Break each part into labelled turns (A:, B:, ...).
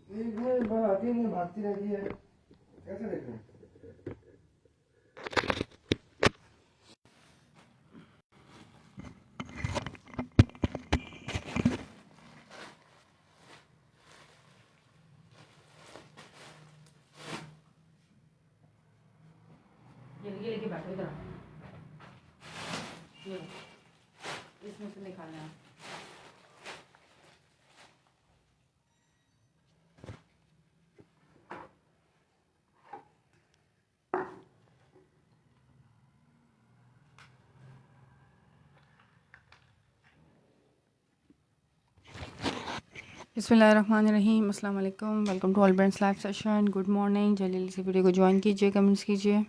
A: एक बार आती नहीं, भागती रहती है, कैसे देखें?
B: ये लेके बैठो इधर। ये इसमें से निकालना है। बिस्मिल्लाहिर्रहमानिर्रहीम, अस्सलाम वालेकुम, welcome to all brands live session. Good morning. जल्दी से वीडियो को ज्वाइन कीजिए, कमेंट्स कीजिए।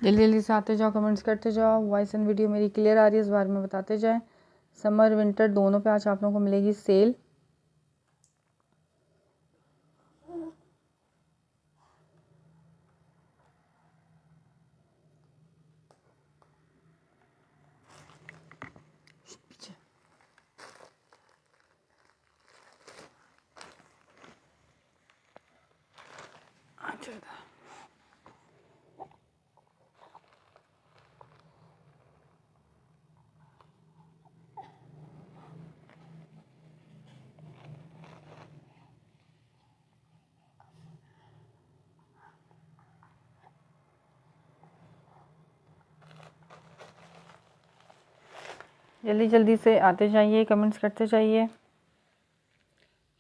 B: जल्दी जल्दी से आते जाओ, कमेंट्स करते जाओ। वॉइस एंड वीडियो मेरी क्लियर आ रही है, इस बारे में बताते जाएं। समर विंटर दोनों पे आज आप लोगों को मिलेगी सेल। जल्दी जल्दी से आते जाइए, कमेंट्स करते जाइए,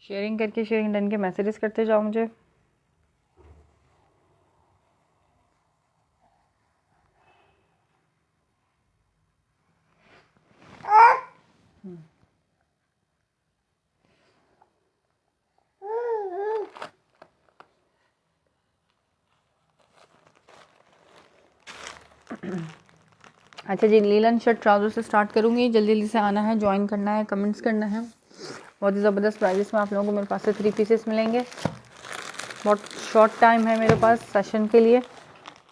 B: शेयरिंग करके शेयरिंग डन के मैसेजेस करते जाओ मुझे। अच्छा जी, लीलन शर्ट ट्राउज़र से स्टार्ट करूँगी। जल्दी जल्दी से आना है, ज्वाइन करना है, कमेंट्स करना है। बहुत ही ज़बरदस्त प्राइजेस में आप लोगों को मेरे पास से 3 पीसेस मिलेंगे। बहुत शॉर्ट टाइम है मेरे पास सेशन के लिए,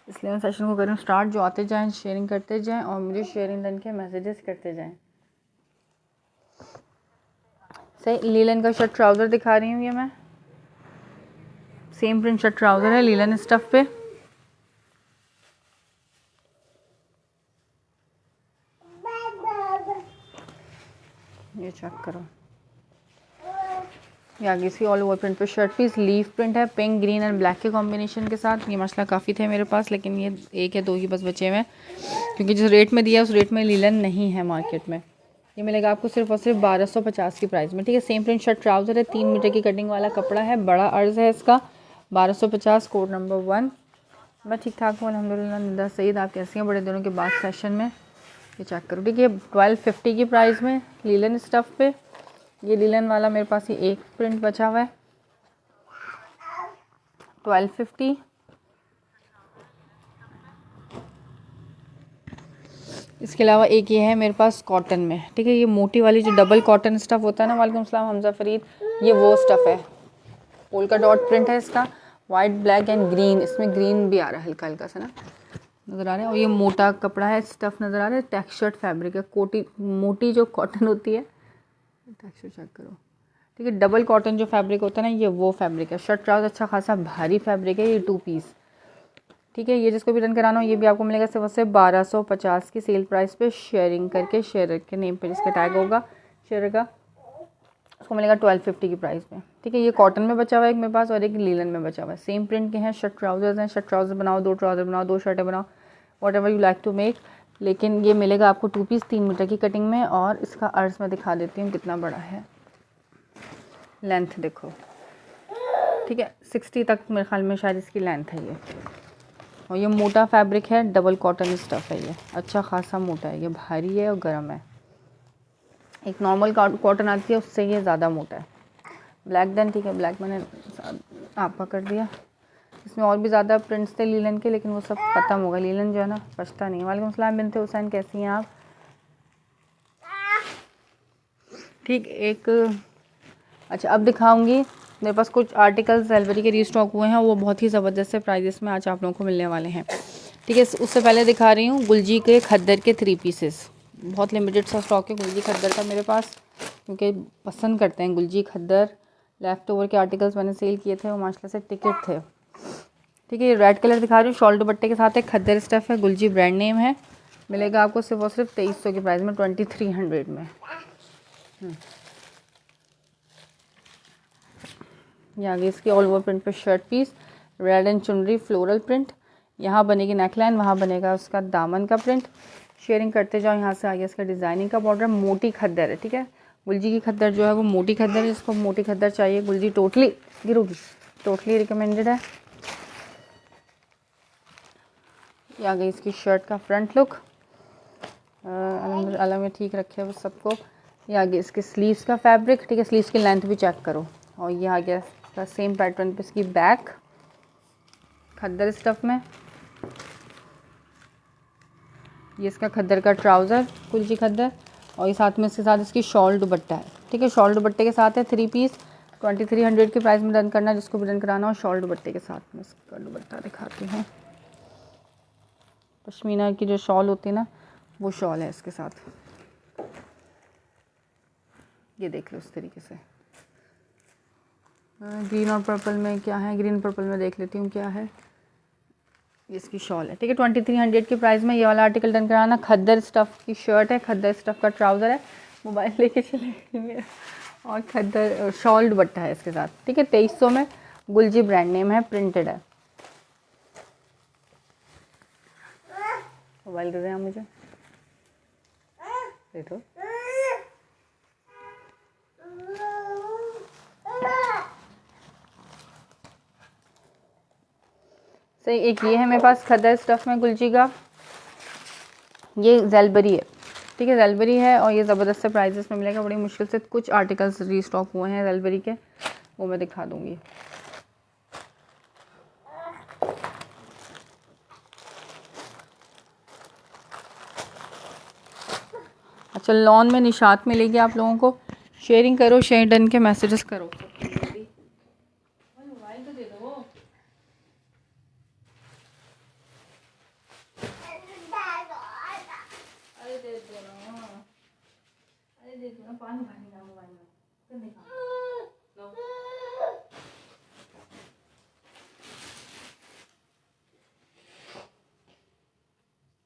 B: इसलिए मैं सेशन को करूँ स्टार्ट। जो आते जाएं शेयरिंग करते जाएं और मुझे शेयरिंग डन के मैसेजेस करते जाएं। सही, लीलन का शर्ट ट्राउज़र दिखा रही हूँ। ये मैं सेम प्रिंट शर्ट ट्राउज़र है लीलन स्टफ़ पे। ये चेक करो, ये आगे से ऑल ओवर प्रिंट पे शर्ट पीस, लीफ प्रिंट है, पिंक ग्रीन एंड ब्लैक के कॉम्बिनेशन के साथ। ये माशाल्लाह काफ़ी थे मेरे पास, लेकिन ये 1 या 2 ही बस बचे हुए हैं, क्योंकि जिस रेट में दिया उस रेट में लीलन नहीं है मार्केट में। ये मिलेगा आपको सिर्फ और सिर्फ 1250 की प्राइस में। ठीक है, सेम प्रिंट शर्ट ट्राउज़र है, 3 मीटर की कटिंग वाला कपड़ा है, बड़ा अर्ज़ है इसका। 1250, कोड नंबर 1। मैं ठीक ठाक हूँ अल्हम्दुलिल्लाह। निदा सईद, आप कैसी हैं? बड़े दिनों के बाद सेशन में। ये चेक करो, ठीक है, 1250 की प्राइस में लीलन स्टफ़ पे। ये लीलन वाला मेरे पास ये एक प्रिंट बचा हुआ है, 1250। इसके अलावा एक ये है मेरे पास कॉटन में। ठीक है, ये मोटी वाली जो डबल कॉटन स्टफ़ होता है ना। वालेकुम सलाम हमजा फरीद, ये वो स्टफ़ है। पोल्का डॉट प्रिंट है इसका, वाइट ब्लैक एंड ग्रीन। इसमें ग्रीन भी आ रहा है हल्का हल्का सा ना, नज़र आ रहा है। और ये मोटा कपड़ा है, स्टफ़ नज़र आ रहा है, टेक्सचर्ड फैब्रिक है। मोटी जो कॉटन होती है, टेक्सचर चेक करो। ठीक है, डबल कॉटन जो फैब्रिक होता है ना, ये वो फैब्रिक है। शर्ट ट्राउज़र अच्छा खासा भारी फैब्रिक है। ये 2 पीस। ठीक है, ये जिसको भी रन कराना हो ये भी आपको मिलेगा सिर्फ से 1250 की सेल प्राइस पे। शेयरिंग करके, शेयर के नेम पे जिसका टैग होगा शेयर का, उसको मिलेगा 1250 की प्राइस में। ठीक है, ये कॉटन में बचा हुआ है एक मेरे पास और एक लीलन में बचा हुआ है। सेम प्रिंट के हैं, शर्ट ट्राउज़र्स हैं। शर्ट ट्राउज़र बनाओ, 2 ट्राउज़र बनाओ, 2 शर्टें बनाओ, whatever you like to make. लेकिन ये मिलेगा आपको 2 पीस 3 मीटर की कटिंग में। और इसका अर्ज मैं दिखा देती हूँ कितना बड़ा है। लेंथ देखो, ठीक है, 60 तक मेरे ख्याल में शायद इसकी लेंथ है। ये और ये मोटा फैब्रिक है, डबल कॉटन स्टफ़ है, ये अच्छा खासा मोटा है, ये भारी है और गर्म है। एक नॉर्मल कॉटन आती है उससे ये ज़्यादा मोटा है। ब्लैक देन ठीक है, ब्लैक मैंने आपका कर दिया। इसमें और भी ज़्यादा प्रिंट्स थे लीलन के, लेकिन वो सब ख़त्म हो गए। लीलन जो है ना बचता नहीं है। वालेकुम सलाम बिनते हुसैन, कैसी हैं आप? ठीक, एक अच्छा अब दिखाऊंगी। मेरे पास कुछ आर्टिकल्स जेलबरी के रीस्टॉक हुए हैं, वो बहुत ही ज़बरदस्त से प्राइजेस में आज आप लोगों को मिलने वाले हैं। ठीक है, उससे पहले दिखा रही हूँ गुलजी के खद्दर के 3 पीसेस। बहुत लिमिटेड सा स्टॉक है गुलजी खद्दर का मेरे पास, क्योंकि पसंद करते हैं गुलजी खद्दर। लेफ़्ट ओवर के आर्टिकल्स मैंने सेल किए थे, वो माशाल्लाह से टिकट थे। ठीक है, ये रेड कलर दिखा रही हूँ, शॉल दुपट्टे के साथ एक खद्दर स्टफ़ है, गुलजी ब्रांड नेम है। मिलेगा आपको सिर्फ और सिर्फ 2300 के प्राइस में, 2300 में। ये आगे इसकी ऑल ओवर प्रिंट पे शर्ट पीस, रेड एंड चुनरी फ्लोरल प्रिंट। यहाँ बनेगी नेकलाइन, वहाँ बनेगा उसका दामन का प्रिंट। शेयरिंग करते जाओ। यहाँ से आगे इसका डिज़ाइनिंग का बॉर्डर, मोटी खद्दर है। ठीक है, गुलजी की खद्दर जो है वो मोटी खद्दर है, जिसको मोटी खद्दर चाहिए गुलजी टोटली गिरोगी, टोटली रिकमेंडेड है। ये आगे इसकी शर्ट का फ्रंट लुक, अलग में ठीक रखे है वो सबको। ये आगे इसके स्लीव्स का फैब्रिक, ठीक है, स्लीव्स की लेंथ भी चेक करो। और ये आ गया इसका सेम पैटर्न पे इसकी बैक खद्दर स्टफ़ में। ये इसका खद्दर का ट्राउज़र कुलची खद्दर, और ये साथ में इसके साथ इसकी शॉल दुपट्टा है। ठीक है, शॉल दुपट्टे के साथ है 3 पीस, 2300 के प्राइस में डन करना, जिसको भी डन कराना हो। शॉल दुपट्टे के साथ में इसका दुपट्टा दिखाती हूँ। पश्मीना की जो शॉल होती है ना, वो शॉल है इसके साथ। ये देख लो इस तरीके से। ग्रीन और पर्पल में क्या है, ग्रीन पर्पल में देख लेती हूँ क्या है। ये इसकी शॉल है। ठीक है, 2300 के प्राइस में ये वाला आर्टिकल डन कराना। खद्दर स्टफ़ की शर्ट है, खद्दर स्टफ़ का ट्राउज़र है। मोबाइल लेके चले मेरा। और खद्दर शॉल दुपट्टा है इसके साथ। ठीक है, 2300 में, गुलजी ब्रांड नेम है, प्रिंटेड है। मोबाइल दे दें आप मुझे, दे दो। सही, एक ये है मेरे पास खद्दर स्टफ़ में गुलजी का, ये जेलबरी है। ठीक है, जेलबरी है और ये ज़बरदस्त से प्राइजेस में मिलेगा। बड़ी मुश्किल से कुछ आर्टिकल्स रीस्टॉक हुए हैं जेलबरी के, वो मैं दिखा दूँगी। अच्छा, लॉन में निशात मिलेगी आप लोगों को। शेयरिंग करो, शेयर डन के मैसेजेस करो। मोबाइल तो दे दो। अरे दे दो ना, अरे दे दो ना, पानी भरने का मोबाइल में तो दिखा लो।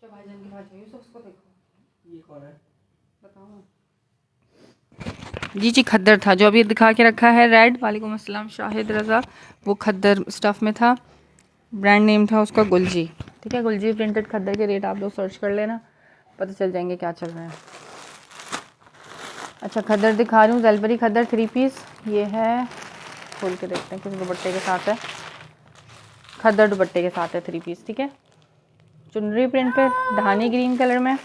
B: तो भाईजान की भाजी यूसुफ, उसको देखो।
A: ये कौन है?
B: बताओ। जी खद्दर था जो अभी दिखा के रखा है, रेड। वालेकुम अस्सलाम शाहिद रज़ा, वो खद्दर स्टफ़ में था, ब्रांड नेम था उसका गुलजी। ठीक है, गुलजी प्रिंटेड खद्दर के रेट आप लोग सर्च कर लेना, पता चल जाएंगे क्या चल रहा है। अच्छा, खद्दर दिखा रही हूँ, जेलबरी खद्दर 3 पीस। ये है, खोल के देखते हैं किस दुपट्टे के साथ है। खद्दर दुपट्टे के साथ है 3 पीस। ठीक है, चुनरी प्रिंट पे धानी ग्रीन कलर में।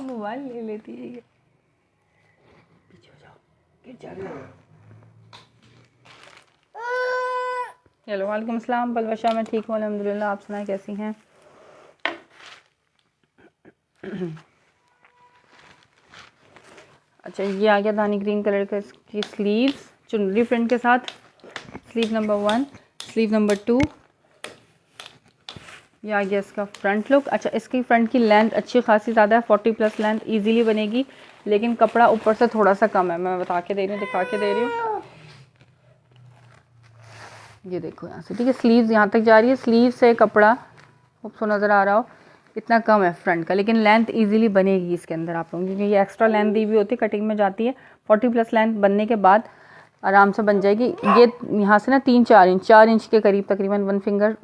B: मोबाइल ले लेती है ये, पीछे हो जाओ, गिर जाएगा। हेलो, वालेकुम अस्सलाम पलवशा, मैं ठीक हूँ अल्हम्दुलिल्लाह, आप सुनाएं कैसी हैं? अच्छा, ये आ गया धानी ग्रीन कलर का, इसकी स्लीव्स चुनरी प्रिंट के साथ। Sleeve number 1, sleeve number 2। ये आ गया इसका फ्रंट लुक। अच्छा, इसकी फ्रंट की लेंथ अच्छी खासी ज़्यादा है, 40+ लेंथ इजीली बनेगी, लेकिन कपड़ा ऊपर से थोड़ा सा कम है। मैं बता के दे रही हूँ, दिखा के दे रही हूँ। ये देखो यहाँ से। ठीक है, स्लीव्स यहाँ तक जा रही है, स्लीव से कपड़ा आपको नज़र आ रहा हो इतना कम है फ्रंट का, लेकिन लेंथ इजीली बनेगी इसके अंदर आप लोगों की, क्योंकि ये एक्स्ट्रा लेंथ दी हुई होती है, कटिंग में जाती है। 40+ लेंथ बनने के बाद आराम से बन जाएगी। ये यहाँ से ना 3-4 इंच, 4 इंच के करीब तकरीबन 1 फिंगर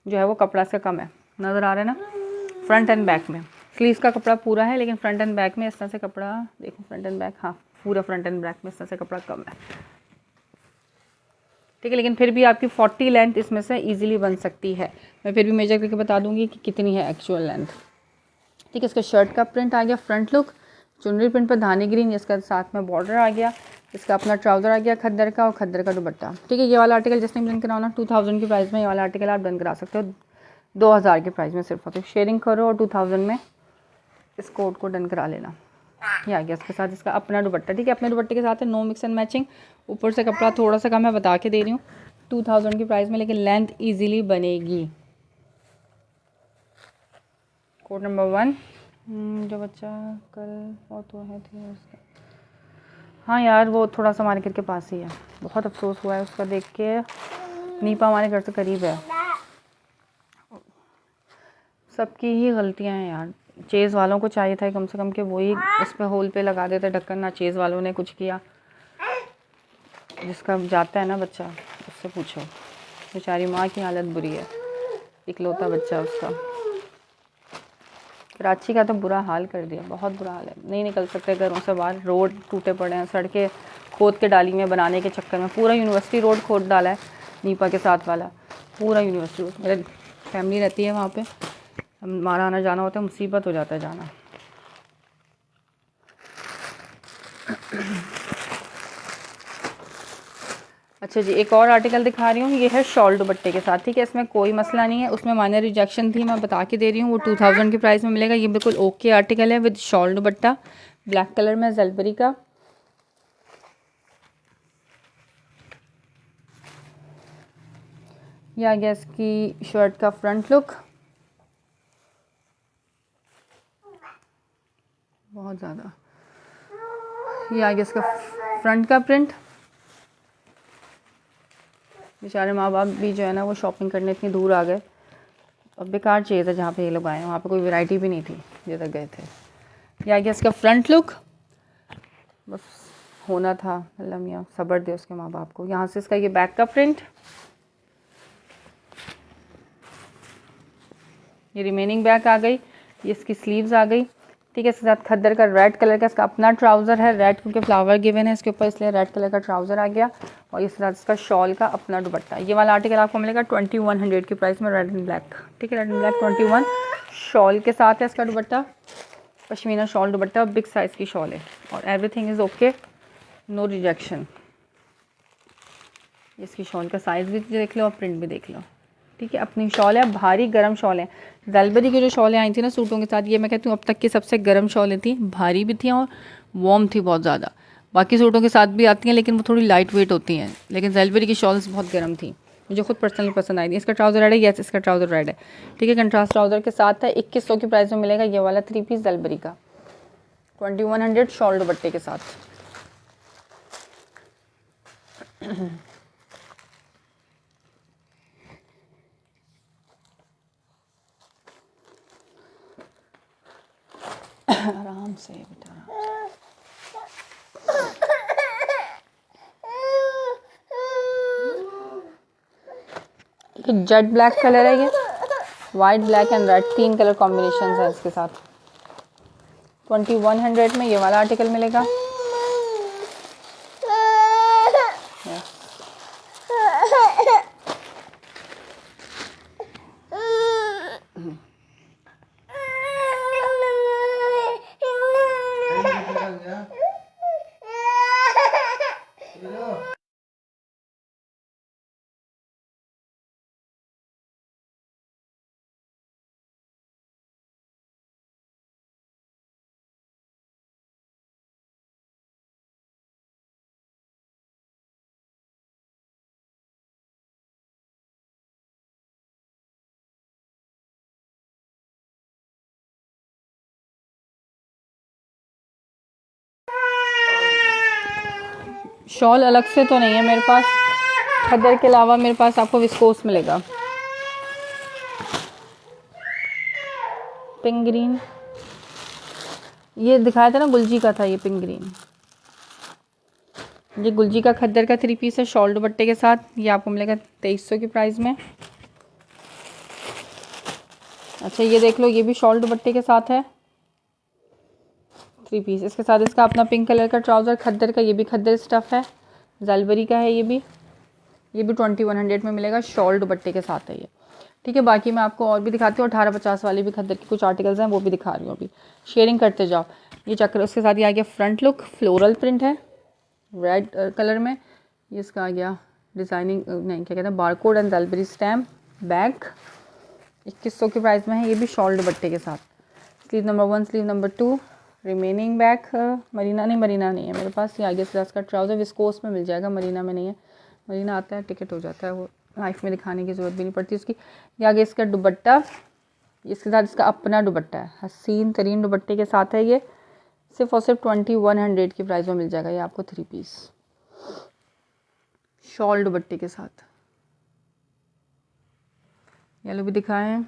B: जो है वो कपड़ा से कम है, नज़र आ रहा है ना। फ्रंट एंड बैक में स्लीव्स का कपड़ा पूरा है, लेकिन फ्रंट एंड बैक में इस तरह से कपड़ा देखो, फ्रंट एंड बैक, हाँ पूरा फ्रंट एंड बैक में इस तरह से कपड़ा कम है। ठीक है, लेकिन फिर भी आपकी 40 लेंथ इसमें से इजीली बन सकती है। मैं फिर भी मेजर करके बता दूंगी कि कितनी है एक्चुअल लेंथ। ठीक है, इसका शर्ट का प्रिंट आ गया फ्रंट लुक, चुनरी प्रिंट पर धानी ग्रीन, जिसका साथ में बॉर्डर आ गया, इसका अपना ट्राउज़र आ गया खद्दर का और खद्दर का दुपट्टा। ठीक है, ये वाला आर्टिकल जिसने डन कराना 2000 की प्राइस में ये वाला आर्टिकल आप डन करा सकते हो, 2000 के प्राइस में सिर्फ। तो शेयरिंग करो और 2000 में इस कोड को डन करा लेना। ये आ गया इसके साथ इसका अपना दुपट्टा। ठीक है, अपने दुपट्टे के साथ है, नो मिक्स एंड मैचिंग। ऊपर से कपड़ा थोड़ा सा कम है, बता के दे रही हूँ 2000 की प्राइस में, लेकिन लेंथ ईजिली बनेगी। कोड नंबर 1 जो बच्चा कल बहुत हुआ है थे उसका, हाँ यार वो थोड़ा सा हमारे घर के पास ही है, बहुत अफसोस हुआ है उसका देख के। नीपा हमारे घर से करीब है। सबकी ही गलतियां हैं यार। चेज़ वालों को चाहिए था कम से कम कि वही इस पे होल पे लगा देते ढक्कन, ना चेज़ वालों ने कुछ किया। जिसका जाता है ना बच्चा उससे पूछो, बेचारी माँ की हालत बुरी है, इकलौता बच्चा उसका। कराची का तो बुरा हाल कर दिया, बहुत बुरा हाल है, नहीं निकल सकते घरों से बाहर, रोड टूटे पड़े हैं, सड़कें खोद के डाली में बनाने के चक्कर में। पूरा यूनिवर्सिटी रोड खोद डाला है नीपा के साथ वाला, पूरा यूनिवर्सिटी रोड। मेरी फैमिली रहती है वहाँ पे, हमारा आना जाना होता है, मुसीबत हो जाता है जाना। अच्छा जी, एक और आर्टिकल दिखा रही हूँ, ये है शॉल दुपट्टे के साथ। ठीक है, इसमें कोई मसला नहीं है, उसमें माइनर रिजेक्शन थी, मैं बता के दे रही हूँ, वो 2000 की प्राइस में मिलेगा। ये बिल्कुल ओके आर्टिकल है with shawl dupatta, black colour में जलबरी का। ये आ गया इसकी शर्ट का फ्रंट लुक, बहुत ज़्यादा। ये आ गया इसका फ्रंट का प्रिंट। बेचारे माँ बाप भी जो है ना वो शॉपिंग करने इतनी दूर आ गए, अब बेकार चीज़ है जहाँ पे ये लोग आए हैं, वहाँ पे कोई वैरायटी भी नहीं थी जिधर गए थे। ये आ गया इसका फ्रंट लुक, बस होना था, अल्लाह मियाँ सब्र दे उसके माँ बाप को। यहाँ से इसका ये बैक का प्रिंट, ये रिमेनिंग बैक आ गई, ये इसकी स्लीव्स आ गई। ठीक है, इसके साथ खद्दर का रेड कलर का इसका अपना ट्राउज़र है, रेड क्योंकि फ्लावर गिवन है इसके ऊपर इसलिए रेड कलर का ट्राउज़र आ गया, और इसके साथ इसका शॉल का अपना दुपट्टा। ये वाला आर्टिकल आपको मिलेगा 2100 की प्राइस में, रेड एंड ब्लैक। ठीक है, रेड एंड ब्लैक 21, शॉल के साथ है इसका dupatta, pashmina shawl dupatta, big size की शॉल है, और everything is okay, no rejection. इसकी शॉल का साइज़ भी देख लो और प्रिंट भी देख लो। ठीक है, अपनी शॉल है, भारी गर्म शॉल है। जलबरी की जो शॉलें आई थी ना सूटों के साथ, ये मैं कहती हूँ अब तक की सबसे गर्म शॉलें थी, भारी भी थी और वार्म थी बहुत ज़्यादा। बाकी सूटों के साथ भी आती हैं लेकिन वो थोड़ी लाइट वेट होती हैं, लेकिन जलबरी की शॉल्स बहुत गर्म थी, मुझे खुद पर्सनली पसंद आई थी। इसका ट्राउज़र रेड है, यस इसका ट्राउज़र रेड है। ठीक है, कंट्रास्ट ट्राउज़र के साथ है, 2100 की प्राइस में मिलेगा ये वाला 3 पीस जलबरी का, 2100 शॉल दुपट्टे के साथ। आराम से बेटा, जेट ब्लैक कलर है, ये white black and red 3 colour combination है इसके साथ। 2100 में ये वाला आर्टिकल मिलेगा। शॉल अलग से तो नहीं है मेरे पास, खद्दर के अलावा मेरे पास आपको विस्कोस मिलेगा। पिंक ग्रीन, ये दिखाया था ना गुलजी का था, ये पिंक ग्रीन, ये गुलजी का खद्दर का 3 पीस है शॉल दुपट्टे के साथ, ये आपको मिलेगा 2300 की प्राइस में। अच्छा ये देख लो, ये भी शॉल दुपट्टे के साथ है 3 पीस, इसके साथ इसका अपना पिंक कलर का ट्राउज़र खद्दर का, ये भी खद्दर स्टफ़ है, जलबरी का है ये भी। ये भी 2100 में मिलेगा, शॉल दुपट्टे के साथ है ये, ठीक है। बाकी मैं आपको और भी दिखाती हूँ, 1850 वाली भी खद्दर के कुछ आर्टिकल्स हैं वो भी दिखा रही हूँ अभी, शेयरिंग करते जाओ। ये चक्कर, उसके साथ ये आ गया फ्रंट लुक, फ्लोरल प्रिंट है रेड कलर में, ये इसका आ गया डिज़ाइनिंग नहीं क्या कहते हैं barcode and Zellbury stamp, back 2100 के प्राइस में है, ये भी शॉल दुपट्टे के साथ। Sleeve number 1, sleeve number 2, remaining back Marina नहीं है मेरे पास। ये आगे से इसका ट्राउज़र विस्कोस में मिल जाएगा, मरीना में नहीं है, मरीना आता है टिकट हो जाता है, वो लाइफ में दिखाने की ज़रूरत भी नहीं पड़ती उसकी। ये आगे इसका दुपट्टा, इसके साथ इसका अपना दुपट्टा है, हसीन तरीन दुपट्टे के साथ है, ये सिर्फ और सिर्फ 2100 की प्राइस में मिल जाएगा ये आपको 3 पीस शॉल दुपट्टे के साथ। येलो भी दिखाए हैं,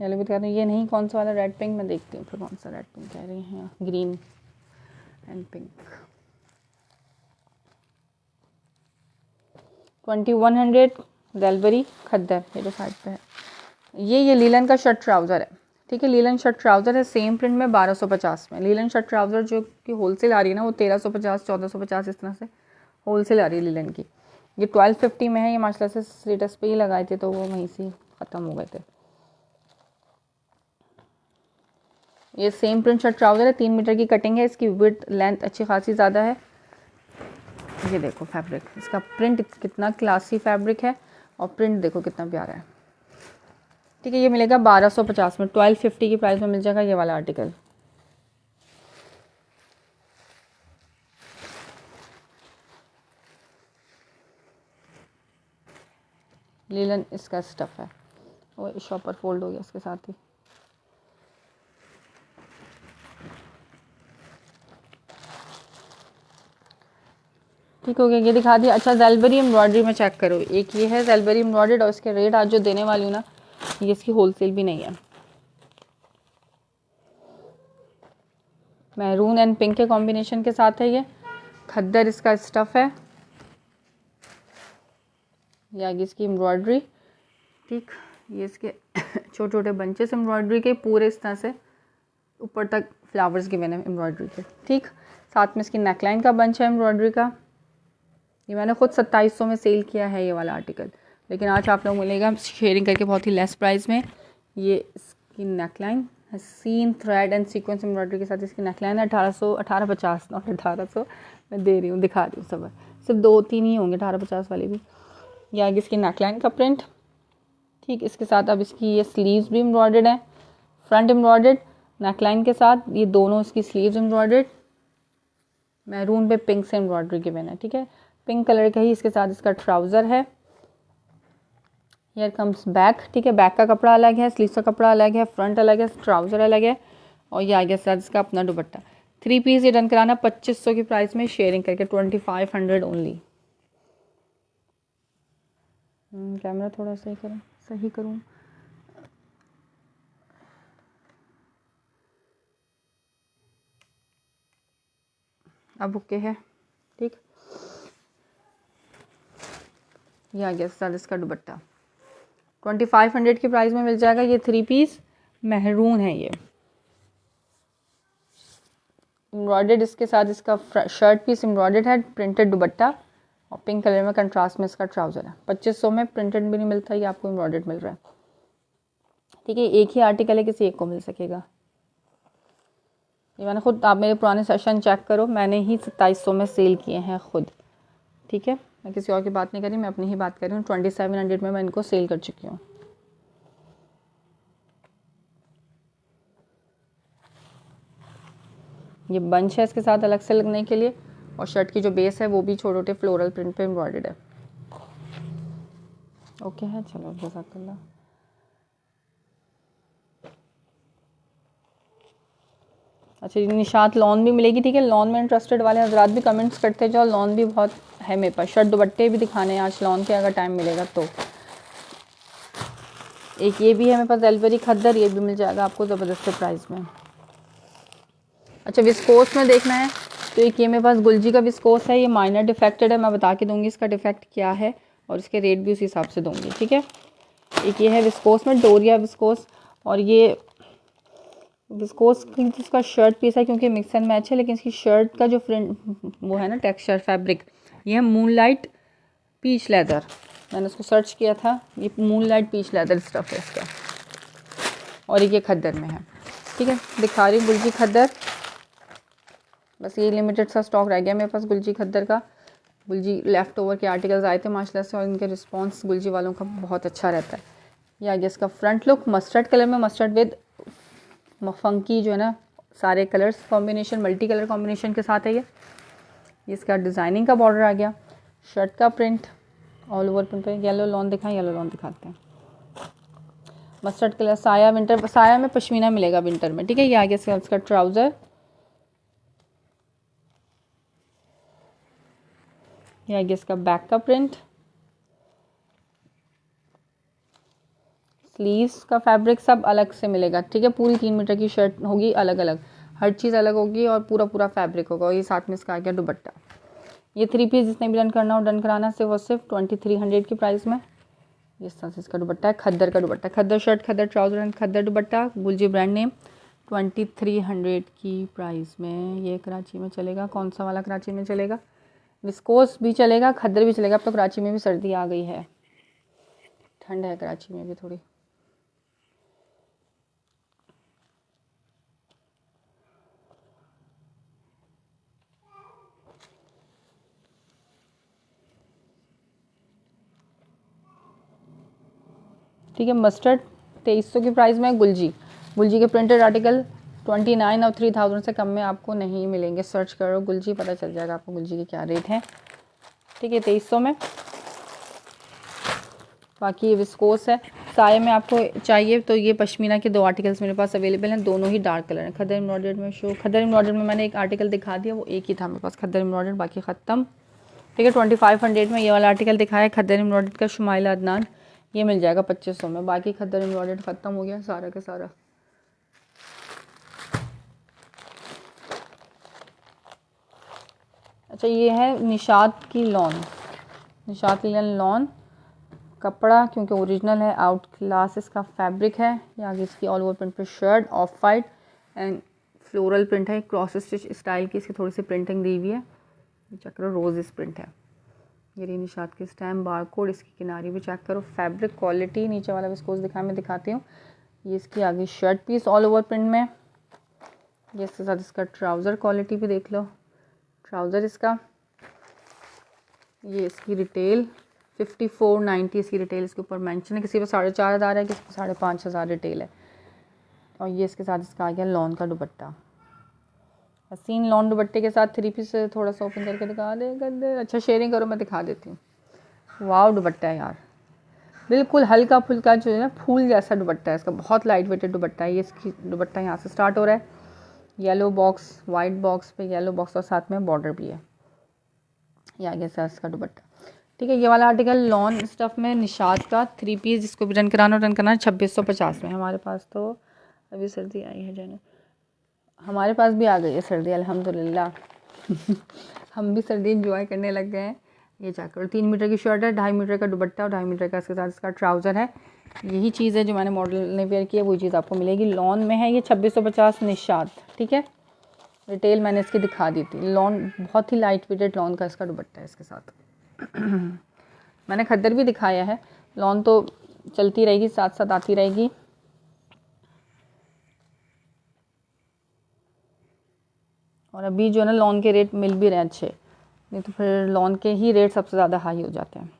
B: येलो भी दिखाते हैं, ये नहीं कौन सा वाला रेड पिंक मैं देखती हूँ फिर कौन सा रेड पिंक कह रही हैं, ग्रीन एंड पिंक। 2100 ज़ेलबरी खद्दर, ये जो साइड पे है ये लीलन का शर्ट ट्राउज़र है, ठीक है। लीलन शर्ट ट्राउज़र है सेम प्रिंट में 1250 में। लीलन शर्ट ट्राउज़र जो कि होलसेल आ रही है ना वो 1350 1450 इस तरह से होलसेल आ रही है लीलन की। ये 1250 में है, ये माशाल्लाह से स्टेटस पे ही लगाए थे तो वो वहीं से ख़त्म हो गए थे। ये सेम प्रिंट शर्ट ट्राउज़र है, 3 मीटर की कटिंग है, इसकी विड्थ लेंथ अच्छी खासी ज़्यादा है। ये देखो फैब्रिक, इसका प्रिंट कितना क्लासी फैब्रिक है और प्रिंट देखो कितना प्यारा है, ठीक है। ये मिलेगा 1250 में, 1250 की प्राइस में मिल जाएगा ये वाला आर्टिकल। लीलन इसका स्टफ है, वो शॉपर फोल्ड हो गया इसके साथ ही। ठीक हो गया, ये दिखा दिया। अच्छा ज़ेलबरी एम्ब्रॉयडरी में चेक करो, एक ये है ज़ेलबरी एम्ब्रॉयडर्ड और इसके रेट आज जो देने वाली हूँ ना ये इसकी होलसेल भी नहीं है। मैरून एंड पिंक के कॉम्बिनेशन के साथ है ये, खद्दर इसका स्टफ है, ये आगे इसकी एम्ब्रॉयडरी, ठीक। ये इसके छोटे छोटे बंचेस एम्ब्रॉयडरी के पूरे इस तरह से ऊपर तक फ्लावर्स गिवन है एम्ब्रॉयडरी के, ठीक। साथ में इसकी नेकलाइन का बंच है एम्ब्रॉयडरी का। ये मैंने खुद 2700 में सेल किया है ये वाला आर्टिकल, लेकिन आज आप लोग मिलेगा शेयरिंग करके बहुत ही लेस प्राइस में। ये इसकी नेकलाइन हसीन थ्रेड एंड सीक्वेंस एम्ब्रॉयडरी के साथ इसकी नेकलाइन है, 1850 नॉट 1800 मैं दे रही हूँ, दिखा रही हूँ सब, सिर्फ 2-3 ही होंगे 1850 वाले भी। ये आगे इसकी नेकलाइन का प्रिंट, ठीक। इसके साथ अब इसकी ये स्लीव्स भी एम्ब्रॉयडर्ड है, फ्रंट एम्ब्रॉयडर्ड नेकलाइन के साथ, ये दोनों इसकी स्लीव्स एम्ब्रॉयडर्ड, मैरून पे पिंक से एम्ब्रॉयडरी गिवन है, ठीक है। पिंक कलर का ही इसके साथ इसका ट्राउज़र है। हियर कम्स बैक, ठीक है। बैक का कपड़ा अलग है, स्लीव का कपड़ा अलग है, फ्रंट अलग है, ट्राउज़र अलग है और ये आगे साथ इसका अपना दुपट्टा। 3 पीस ये डन कराना 2500 की प्राइस में शेयरिंग करके 2500 ओनली। कैमरा थोड़ा सही करूँ अब ओके है, ठीक। ये आ गया साथ इसका दुपट्टा 2500 की प्राइस में मिल जाएगा। ये 3 पीस महरून है, ये एम्ब्रॉयडर्ड, इसके साथ इसका शर्ट पीस एम्ब्रॉयडर्ड है, प्रिंटेड दुपट्टा और पिंक कलर में कंट्रास्ट में इसका ट्राउज़र है। 2500 में प्रिंटेड भी नहीं मिलता, ये आपको एम्ब्रॉयडर्ड मिल रहा है, ठीक है। एक ही आर्टिकल है, किसी एक को मिल सकेगा। ये मैंने खुद, आप मेरे पुराने सेशन चेक करो, मैंने ही 2700 में सेल किए हैं खुद, ठीक है। मैं किसी और की बात नहीं कर रही, मैं अपनी ही बात कर रही हूँ। 2700 में मैं इनको सेल कर चुकी हूँ। ये बंच है इसके साथ अलग से लगने के लिए और शर्ट की जो बेस है वो भी छोटे छोटे फ्लोरल प्रिंट पे एम्ब्रॉयडर्ड है, ओके है। चलो जज़ाकल्लाह। अच्छा जी, निशात लॉन भी मिलेगी, ठीक है। लॉन में इंटरेस्टेड वाले हजरात भी कमेंट्स करते जाओ, लॉन भी बहुत है मेरे पास, शर्ट दुपट्टे भी दिखाने हैं आज लॉन के, अगर टाइम मिलेगा तो। एक ये भी है मेरे पास ज़ेलबरी खद्दर, ये भी मिल जाएगा आपको ज़बरदस्त प्राइस में। अच्छा विस्कोस में देखना है तो एक ये मेरे पास गुलजी का विस्कोस है, ये माइनर डिफेक्टेड है, मैं बता के दूंगी इसका डिफेक्ट क्या है और इसके रेट भी उसी हिसाब से दूंगी, ठीक है। एक ये है विस्कोस में डोरिया विस्कोस, और ये विस्कोस की इसका शर्ट पीस है क्योंकि मिक्स एंड मैच है, लेकिन इसकी शर्ट का जो फ्रंट वो है ना टेक्सचर फैब्रिक, ये है मूनलाइट पीच लेदर, मैंने उसको सर्च किया था, ये मूनलाइट पीच लेदर स्टफ़ है इसका, और ये खद्दर में है। ठीक है, दिखा रही हूँ गुलजी खद्दर। बस ये लिमिटेड सा स्टॉक रह गया मेरे पास गुलजी खद्दर का। गुलजी लेफ़्ट ओवर के आर्टिकल्स आए थे माशाल्लाह से, और इनके रिस्पांस गुलजी वालों का बहुत अच्छा रहता है। ये आगे इसका फ्रंट लुक मस्टर्ड कलर में, मस्टर्ड विद फंकी जो है ना सारे colours combination, multi colour combination के साथ है ये इसका डिज़ाइनिंग का बॉर्डर आ गया। शर्ट का प्रिंट ऑल ओवर प्रिंट पे, येलो लॉन दिखाएं, येलो लॉन दिखाते हैं। मस्टर्ड कलर साया, विंटर साया में पश्मीना मिलेगा विंटर में। ठीक है, ये आगे से इसका ट्राउज़र, ये आगे इसका बैक का प्रिंट, स्लीव्स का फैब्रिक सब अलग से मिलेगा। ठीक है, पूरी 3 मीटर की शर्ट होगी, अलग अलग हर चीज़ अलग होगी, और पूरा पूरा फैब्रिक होगा। और ये साथ में इसका आ गया दुपट्टा। ये 3 पीस जिसने भी डन करना हो डन कराना से वो सिर्फ 2300 की प्राइस में। इस तरह से इसका दुपट्टा है, खद्दर का dupatta, khaddar shirt, khaddar trouser and khaddar dupatta, Gulji brand name, 2300 की प्राइस में। ये कराची में चलेगा, कौन सा वाला कराची में चलेगा? विस्कोस भी चलेगा, खद्दर भी चलेगा। अब तो कराची में भी सर्दी आ गई है, ठंड है कराची में भी थोड़ी। ठीक है, मस्टर्ड 2300 की प्राइस में। गुलजी के प्रिंटेड आर्टिकल 29 और 3000 से कम में आपको नहीं मिलेंगे। सर्च करो गुलजी, पता चल जाएगा आपको गुलजी के क्या रेट हैं। ठीक है, 2300 में। बाकी ये विस्कोस है। साये में आपको चाहिए तो ये पश्मीना के 2 आर्टिकल्स मेरे पास अवेलेबल हैं, दोनों ही डार्क कलर हैं। खद्दर एम्ब्रॉयडर्ड में खद्दर एम्ब्रॉयडर्ड में मैंने एक आर्टिकल दिखा दिया, वो एक ही था मेरे पास खद्दर एम्ब्रॉयडर्ड, बाकी ख़त्म। ठीक है, 2500 में ये वाला आर्टिकल दिखाया खद्दर एम्ब्रॉयडर्ड का, शुमाइला अदनान, ये मिल जाएगा 2500 में। बाकी खद्दर एम्ब्रॉयडर्ड ख़त्म हो गया सारा का सारा। अच्छा, ये है निशात की लॉन, निशात की लॉन कपड़ा क्योंकि ओरिजिनल है, आउट क्लास इसका फैब्रिक है। ये आगे इसकी ऑल ओवर प्रिंट पे shirt of white and floral print है, क्रॉस स्टिच स्टाइल की इसकी थोड़ी सी प्रिंटिंग दी हुई है। ये चेक करो, रोज इस प्रिंट है। ये रही निशात की स्टैम्प, बार कोड, इसकी किनारी भी चेक करो, फैब्रिक क्वालिटी। नीचे वाला विस्कोस मैं दिखाती हूँ। ये इसकी आगे shirt piece all over print में, ये इसके साथ इसका ट्राउज़र क्वालिटी भी देख लो, ट्राउज़र इसका। ये इसकी रिटेल 5490 इसकी रिटेल इसके ऊपर मेंशन है, किसी पे 4500 है, किसी पे 5500 रिटेल है। और ये इसके साथ इसका आ गया लॉन का दुपट्टा, हसीन लॉन दुपट्टे के साथ 3 पीस। थोड़ा सा ओपन करके दिखा दे, अच्छा शेयरिंग करो, मैं दिखा देती हूँ। वाव दुपट्टा है यार, बिल्कुल हल्का फुल्का जो है ना फूल जैसा दुपट्टा है इसका, बहुत लाइट वेटेड दुपट्टा है। ये इसकी दुपट्टा यहाँ से स्टार्ट हो रहा है, येलो बॉक्स, वाइट बॉक्स पे येलो बॉक्स और साथ में बॉर्डर भी है। ये आगे से इसका दुपट्टा। ठीक है, ये वाला आर्टिकल लॉन स्टफ़ में निशात का 3 पीस, जिसको भी रन कराना 2650 में। हमारे पास तो अभी सर्दी आई है जाने, हमारे पास भी आ गई है सर्दी अल्हम्दुलिल्लाह। हम भी सर्दी इंजॉय करने लग गए हैं। ये जाकर 3 मीटर की शर्ट है, 2.5 मीटर का दुपट्टा और 2.5 मीटर का इसके साथ इसका ट्राउज़र है। यही चीज़ है जो मैंने मॉडल ने वेयर की है, वही चीज़ आपको मिलेगी। लॉन में है ये 2650 निशात। ठीक है, रिटेल मैंने इसकी दिखा दी थी। लॉन बहुत ही लाइट वेटेड लॉन का इसका दुपट्टा है इसके साथ। मैंने खद्दर भी दिखाया है, लॉन तो चलती रहेगी, साथ साथ आती रहेगी। और अभी जो है ना लॉन के रेट मिल भी रहे हैं अच्छे, नहीं तो फिर लॉन के ही रेट सबसे ज़्यादा हाई हो जाते हैं।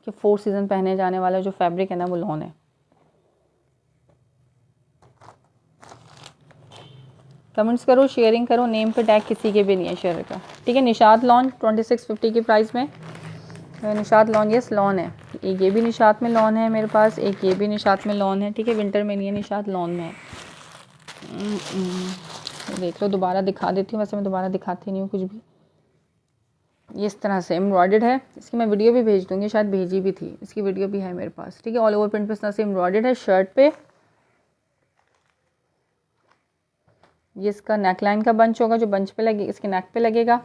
B: कि 4 सीज़न पहने जाने वाला जो फैब्रिक है ना वो लॉन है। कमेंट्स करो, शेयरिंग करो, नेम पे टैग किसी के भी नहीं है शेयर का। ठीक है, निशात लॉन 2650 की प्राइस में। निशात लॉन, यस लॉन है, एक ये भी निशात में लॉन है मेरे पास, एक ये भी निशात में लॉन है। ठीक है, विंटर में नहीं है, निशात लॉन में है। देख लो, दोबारा दिखा देती हूँ, वैसे मैं दोबारा दिखाती नहीं हूँ कुछ भी। ये इस तरह से एम्ब्रॉयडर्ड है, इसकी मैं वीडियो भी भेज दूँगी, शायद भेजी भी थी, इसकी वीडियो भी है मेरे पास। ठीक है, ऑल ओवर प्रिंट पे इस तरह से एम्ब्रॉयडर्ड है शर्ट पे। ये इसका नेकलाइन का बंच होगा, जो बंच पे लगे इसके नेक पे लगेगा।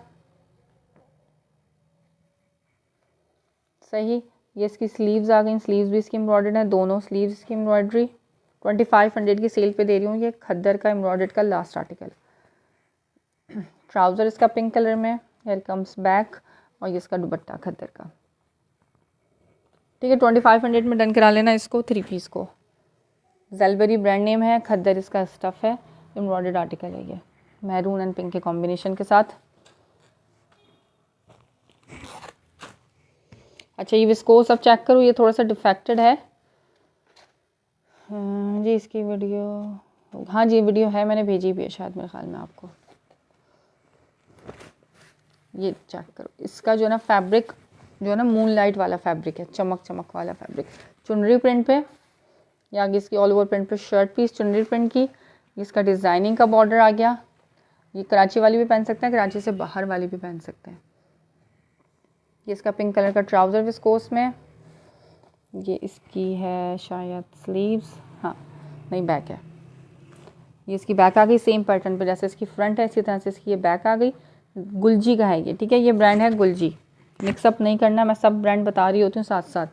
B: सही, ये इसकी स्लीव्स आ गई, स्लीव्स भी इसकी एम्ब्रॉयडर्ड है, दोनों स्लीव्स की एम्ब्रॉयडरी। 2500 की सेल पे दे रही हूँ। ये खद्दर का एम्ब्रॉयडर्ड का लास्ट आर्टिकल। ट्राउज़र इसका पिंक कलर में, हेयर कम्स बैक, और ये इसका दुपट्टा खद्दर का। ठीक है, 2500 में डन करा लेना इसको, 3 पीस को। जेलबेरी ब्रांड नेम है, खद्दर इसका स्टफ़ है, एम्ब्रॉयडर्ड आर्टिकल है ये, मैरून एंड पिंक के कॉम्बिनेशन के साथ। अच्छा ये विस्कोस अब चेक करो, ये थोड़ा सा डिफेक्टेड है जी। इसकी वीडियो, हाँ जी वीडियो है, मैंने भेजी भी है शायद मेरे ख्याल में आपको। ये चेक करो, इसका जो है ना फैब्रिक जो है ना मून लाइट वाला फैब्रिक है, चमक चमक वाला फैब्रिक। चुनरी प्रिंट पे या आगे इसकी ऑल ओवर प्रिंट पे शर्ट पीस चुनरी प्रिंट की, इसका डिज़ाइनिंग का बॉर्डर आ गया। ये कराची वाली भी पहन सकते हैं, कराची से बाहर वाली भी पहन सकते हैं। ये इसका पिंक कलर का ट्राउज़र विस्कोस में, ये इसकी है शायद स्लीव्स, हाँ नहीं बैक है। ये इसकी बैक आ गई सेम पैटर्न पे, जैसे इसकी फ्रंट है इसी तरह से इसकी ये बैक आ गई। गुलजी का है ये, ठीक है, ये ब्रांड है गुलजी, मिक्सअप नहीं करना, मैं सब ब्रांड बता रही होती हूँ साथ साथ।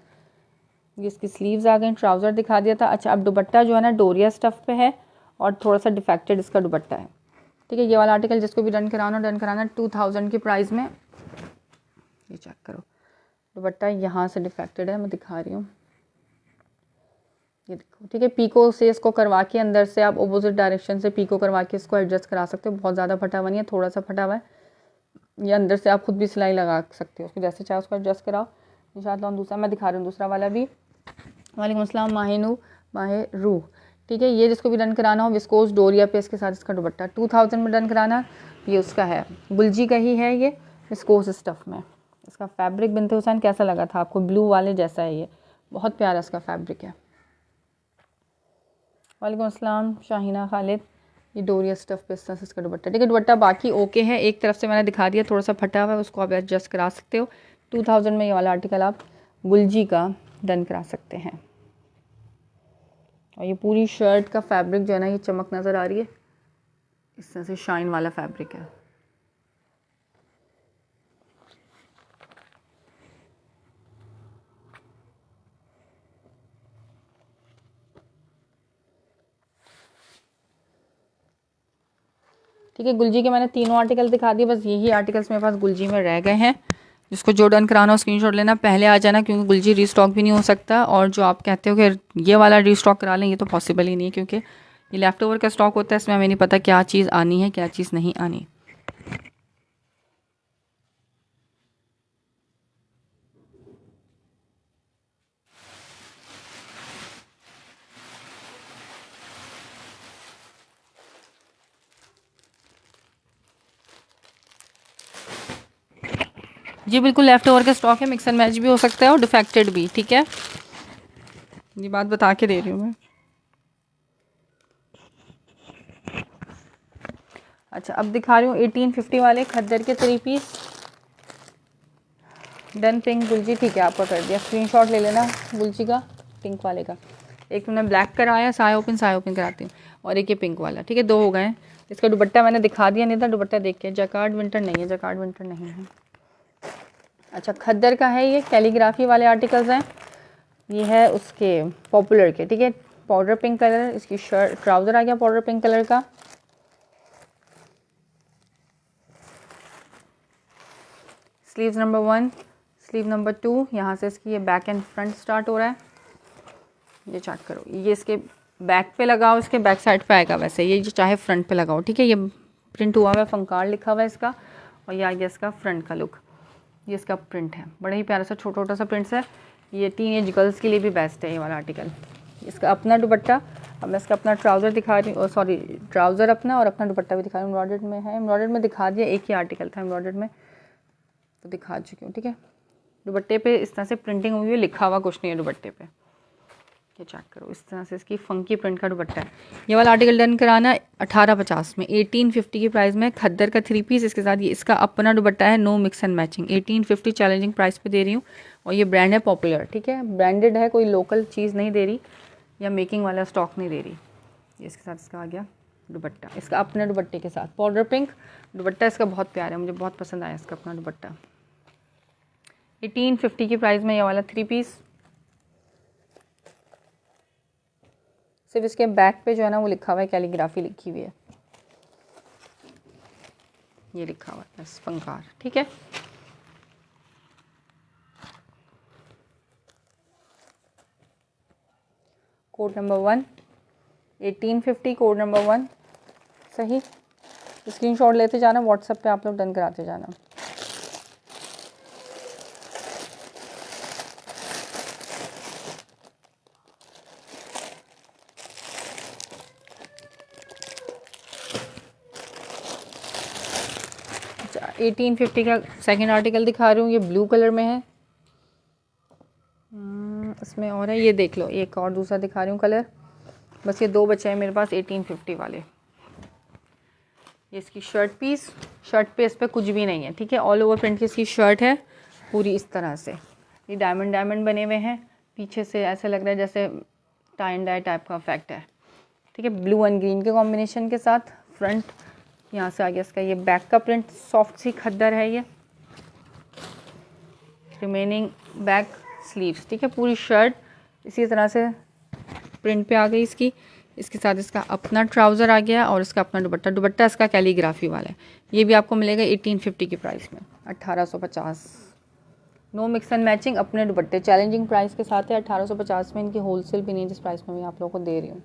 B: ये इसकी स्लीव्स आ गई, ट्राउज़र दिखा दिया था। अच्छा अब दुपट्टा जो है ना डोरिया स्टफ़ पे है और थोड़ा सा डिफेक्टेड इसका दुपट्टा है, ठीक है। ये वाला आर्टिकल जिसको भी डन कराना 2000 की प्राइस में। ये चेक करो, दुपट्टा यहाँ से डिफेक्टेड है, मैं दिखा रही हूँ, ये देखो, ठीक है। पीको से इसको करवा के अंदर से आप अपोजिट डायरेक्शन से पीको करवा के इसको एडजस्ट करा सकते हो। बहुत ज़्यादा फटा हुआ नहीं है, थोड़ा सा फटा हुआ है। ये अंदर से आप खुद भी सिलाई लगा सकते हो उसको, जैसे चाहे उसको एडजस्ट कराओ इंशाल्लाह। दूसरा मैं दिखा रही हूँ, दूसरा वाला भी। वालेकुम अस्सलाम माहिरू, ठीक है। ये जिसको भी डन कराना हो विस्कोस डोरिया पे इसके साथ इसका दुपट्टा 2000 में डन कराना, ये उसका है, गुलजी का ही है ये, विस्कोस स्टफ़ में। इसका फैब्रिक बिनते हुसैन कैसा लगा था आपको? ब्लू वाले जैसा है ये, बहुत प्यारा इसका फैब्रिक है। वालेकुम अस्सलाम शाहिना खालिद, ये डोरिया स्टफ़ पे इस तरह से इसका दुपट्टा, ठीक है। दुपट्टा बाकी ओके है, एक तरफ से मैंने दिखा दिया, थोड़ा सा फटा हुआ है, उसको आप एडजस्ट करा सकते हो। 2000 में ये वाला आर्टिकल आप गुलजी का डन करा सकते हैं। और ये पूरी शर्ट का फैब्रिक जो है ना, ये चमक नज़र आ रही है, इस तरह से शाइन वाला फैब्रिक है। ठीक है, गुलजी के मैंने तीनों आर्टिकल दिखा दिए, बस यही आर्टिकल्स मेरे पास गुलजी में रह गए हैं। जिसको जो डन कराना हो स्क्रीनशॉट लेना, पहले आ जाना, क्योंकि गुलजी रीस्टॉक भी नहीं हो सकता। और जो आप कहते हो कि ये वाला रीस्टॉक करा लें, ये तो पॉसिबल ही नहीं है, क्योंकि ये लेफ़्ट ओवर का स्टॉक होता है, इसमें हमें नहीं पता क्या चीज़ आनी है क्या चीज़ नहीं आनी। जी बिल्कुल लेफ़्ट ओवर का स्टॉक है, मिक्स एंड मैच भी हो सकता है और डिफेक्टेड भी, ठीक है। ये बात बता के दे रही हूँ मैं। अच्छा अब दिखा रही हूँ 1850 वाले खद्दर के 3 पीस डन पिंक गुलजी, ठीक है आपका कर दिया, स्क्रीनशॉट ले लेना गुलजी का पिंक वाले का। एक तुमने ब्लैक कराया, साय ओपन कराती हूँ, और एक ये पिंक वाला, ठीक है, 2 हो गए। इसका दुपट्टा मैंने दिखा दिया नहीं था, दुपट्टा देख के, जैकार्ड विंटर नहीं है, जैकार्ड विंटर नहीं है। अच्छा खद्दर का है ये, कैलीग्राफी वाले आर्टिकल्स हैं, ये है उसके पॉपुलर के, ठीक है। पाउडर पिंक कलर, इसकी शर्ट ट्राउज़र आ गया पाउडर पिंक कलर का। स्लीव्स नंबर 1, स्लीव नंबर 2, यहाँ से इसकी ये बैक एंड फ्रंट स्टार्ट हो रहा है। ये चेक करो, ये इसके बैक पे लगाओ, इसके बैक साइड पे आएगा वैसे, ये चाहे फ्रंट पे लगाओ, ठीक है। ये प्रिंट हुआ हुआ है, फंकार लिखा हुआ है इसका, और ये आ गया इसका फ्रंट का लुक। ये इसका प्रिंट है, बड़ा ही प्यारा सा छोटा छोटा सा प्रिंट्स है। ये टीनेज गर्ल्स के लिए भी बेस्ट है ये वाला आर्टिकल। इसका अपना दुपट्टा, अब मैं इसका अपना ट्राउज़र दिखा रही हूँ, सॉरी ट्राउज़र अपना और अपना दुपट्टा भी दिखा रही हूँ। एम्ब्रॉयडर्ड में है, एम्ब्रॉयडर्ड में दिखा दिया, एक ही आर्टिकल था एम्ब्रॉयडर्ड में तो दिखा चुकी हूँ, ठीक है। दुपट्टे पे इस तरह से प्रिंटिंग हुई है, लिखा हुआ कुछ नहीं है दुपट्टे पे। ये चेक करो, इस तरह से इसकी फंकी प्रिंट का दुपट्टा है। ये वाला आर्टिकल डन कराना 1850 में, 1850 की प्राइस में, खद्दर का 3 पीस, इसके साथ ये इसका अपना दुपट्टा है, no mix and matching, 1850 challenging price पे दे रही हूँ। और ये ब्रांड है पॉपुलर, ठीक है, ब्रांडेड है, कोई लोकल चीज़ नहीं दे रही या मेकिंग वाला स्टॉक नहीं दे रही। ये इसके साथ इसका आ गया दुपट्टा, इसका अपने दुपट्टे के साथ पाउडर पिंक दुपट्टा, इसका बहुत प्यारा है, मुझे बहुत पसंद आया इसका अपना दुपट्टा। 1850 की प्राइस में ये वाला 3 पीस। सिर्फ इसके बैक पे जो है ना वो लिखा हुआ है, कैलीग्राफी लिखी हुई है, ये लिखा हुआ है बस फंकार, ठीक है। Code number 1, 1850 code number 1। सही, स्क्रीनशॉट लेते जाना, व्हाट्सएप पे आप लोग डन कराते जाना। अच्छा, 1850 का सेकंड आर्टिकल दिखा रही हूँ, ये ब्लू कलर में है। इसमें और है, ये देख लो, एक और दूसरा दिखा रही हूँ कलर। बस ये 2 बचे हैं मेरे पास 1850 वाले। ये इसकी शर्ट पीस, शर्ट पे इस पर कुछ भी नहीं है, ठीक है। ऑल ओवर प्रिंट की इसकी शर्ट है पूरी इस तरह से। ये डायमंड डायमंड बने हुए हैं, पीछे से ऐसा लग रहा है जैसे टाई एंड डाई टाइप का इफेक्ट है, ठीक है। ब्लू एंड ग्रीन के कॉम्बिनेशन के साथ फ्रंट यहाँ से आगे इसका ये बैक का प्रिंट सॉफ्ट सी खद्दर है ये। रिमेनिंग बैक स्लीव्स, ठीक है। पूरी शर्ट इसी तरह से प्रिंट पे आ गई इसकी। इसके साथ इसका अपना ट्राउज़र आ गया और इसका अपना दुपट्टा। दुपट्टा इसका कैलीग्राफी वाला है। ये भी आपको मिलेगा 1850 की प्राइस में, 1850। नो मिक्स एंड मैचिंग, अपने दुपट्टे चैलेंजिंग प्राइस के साथ है। 1850 में इनकी होलसेल भी नहीं जिस प्राइस में मैं आप लोगों को दे रही हूँ।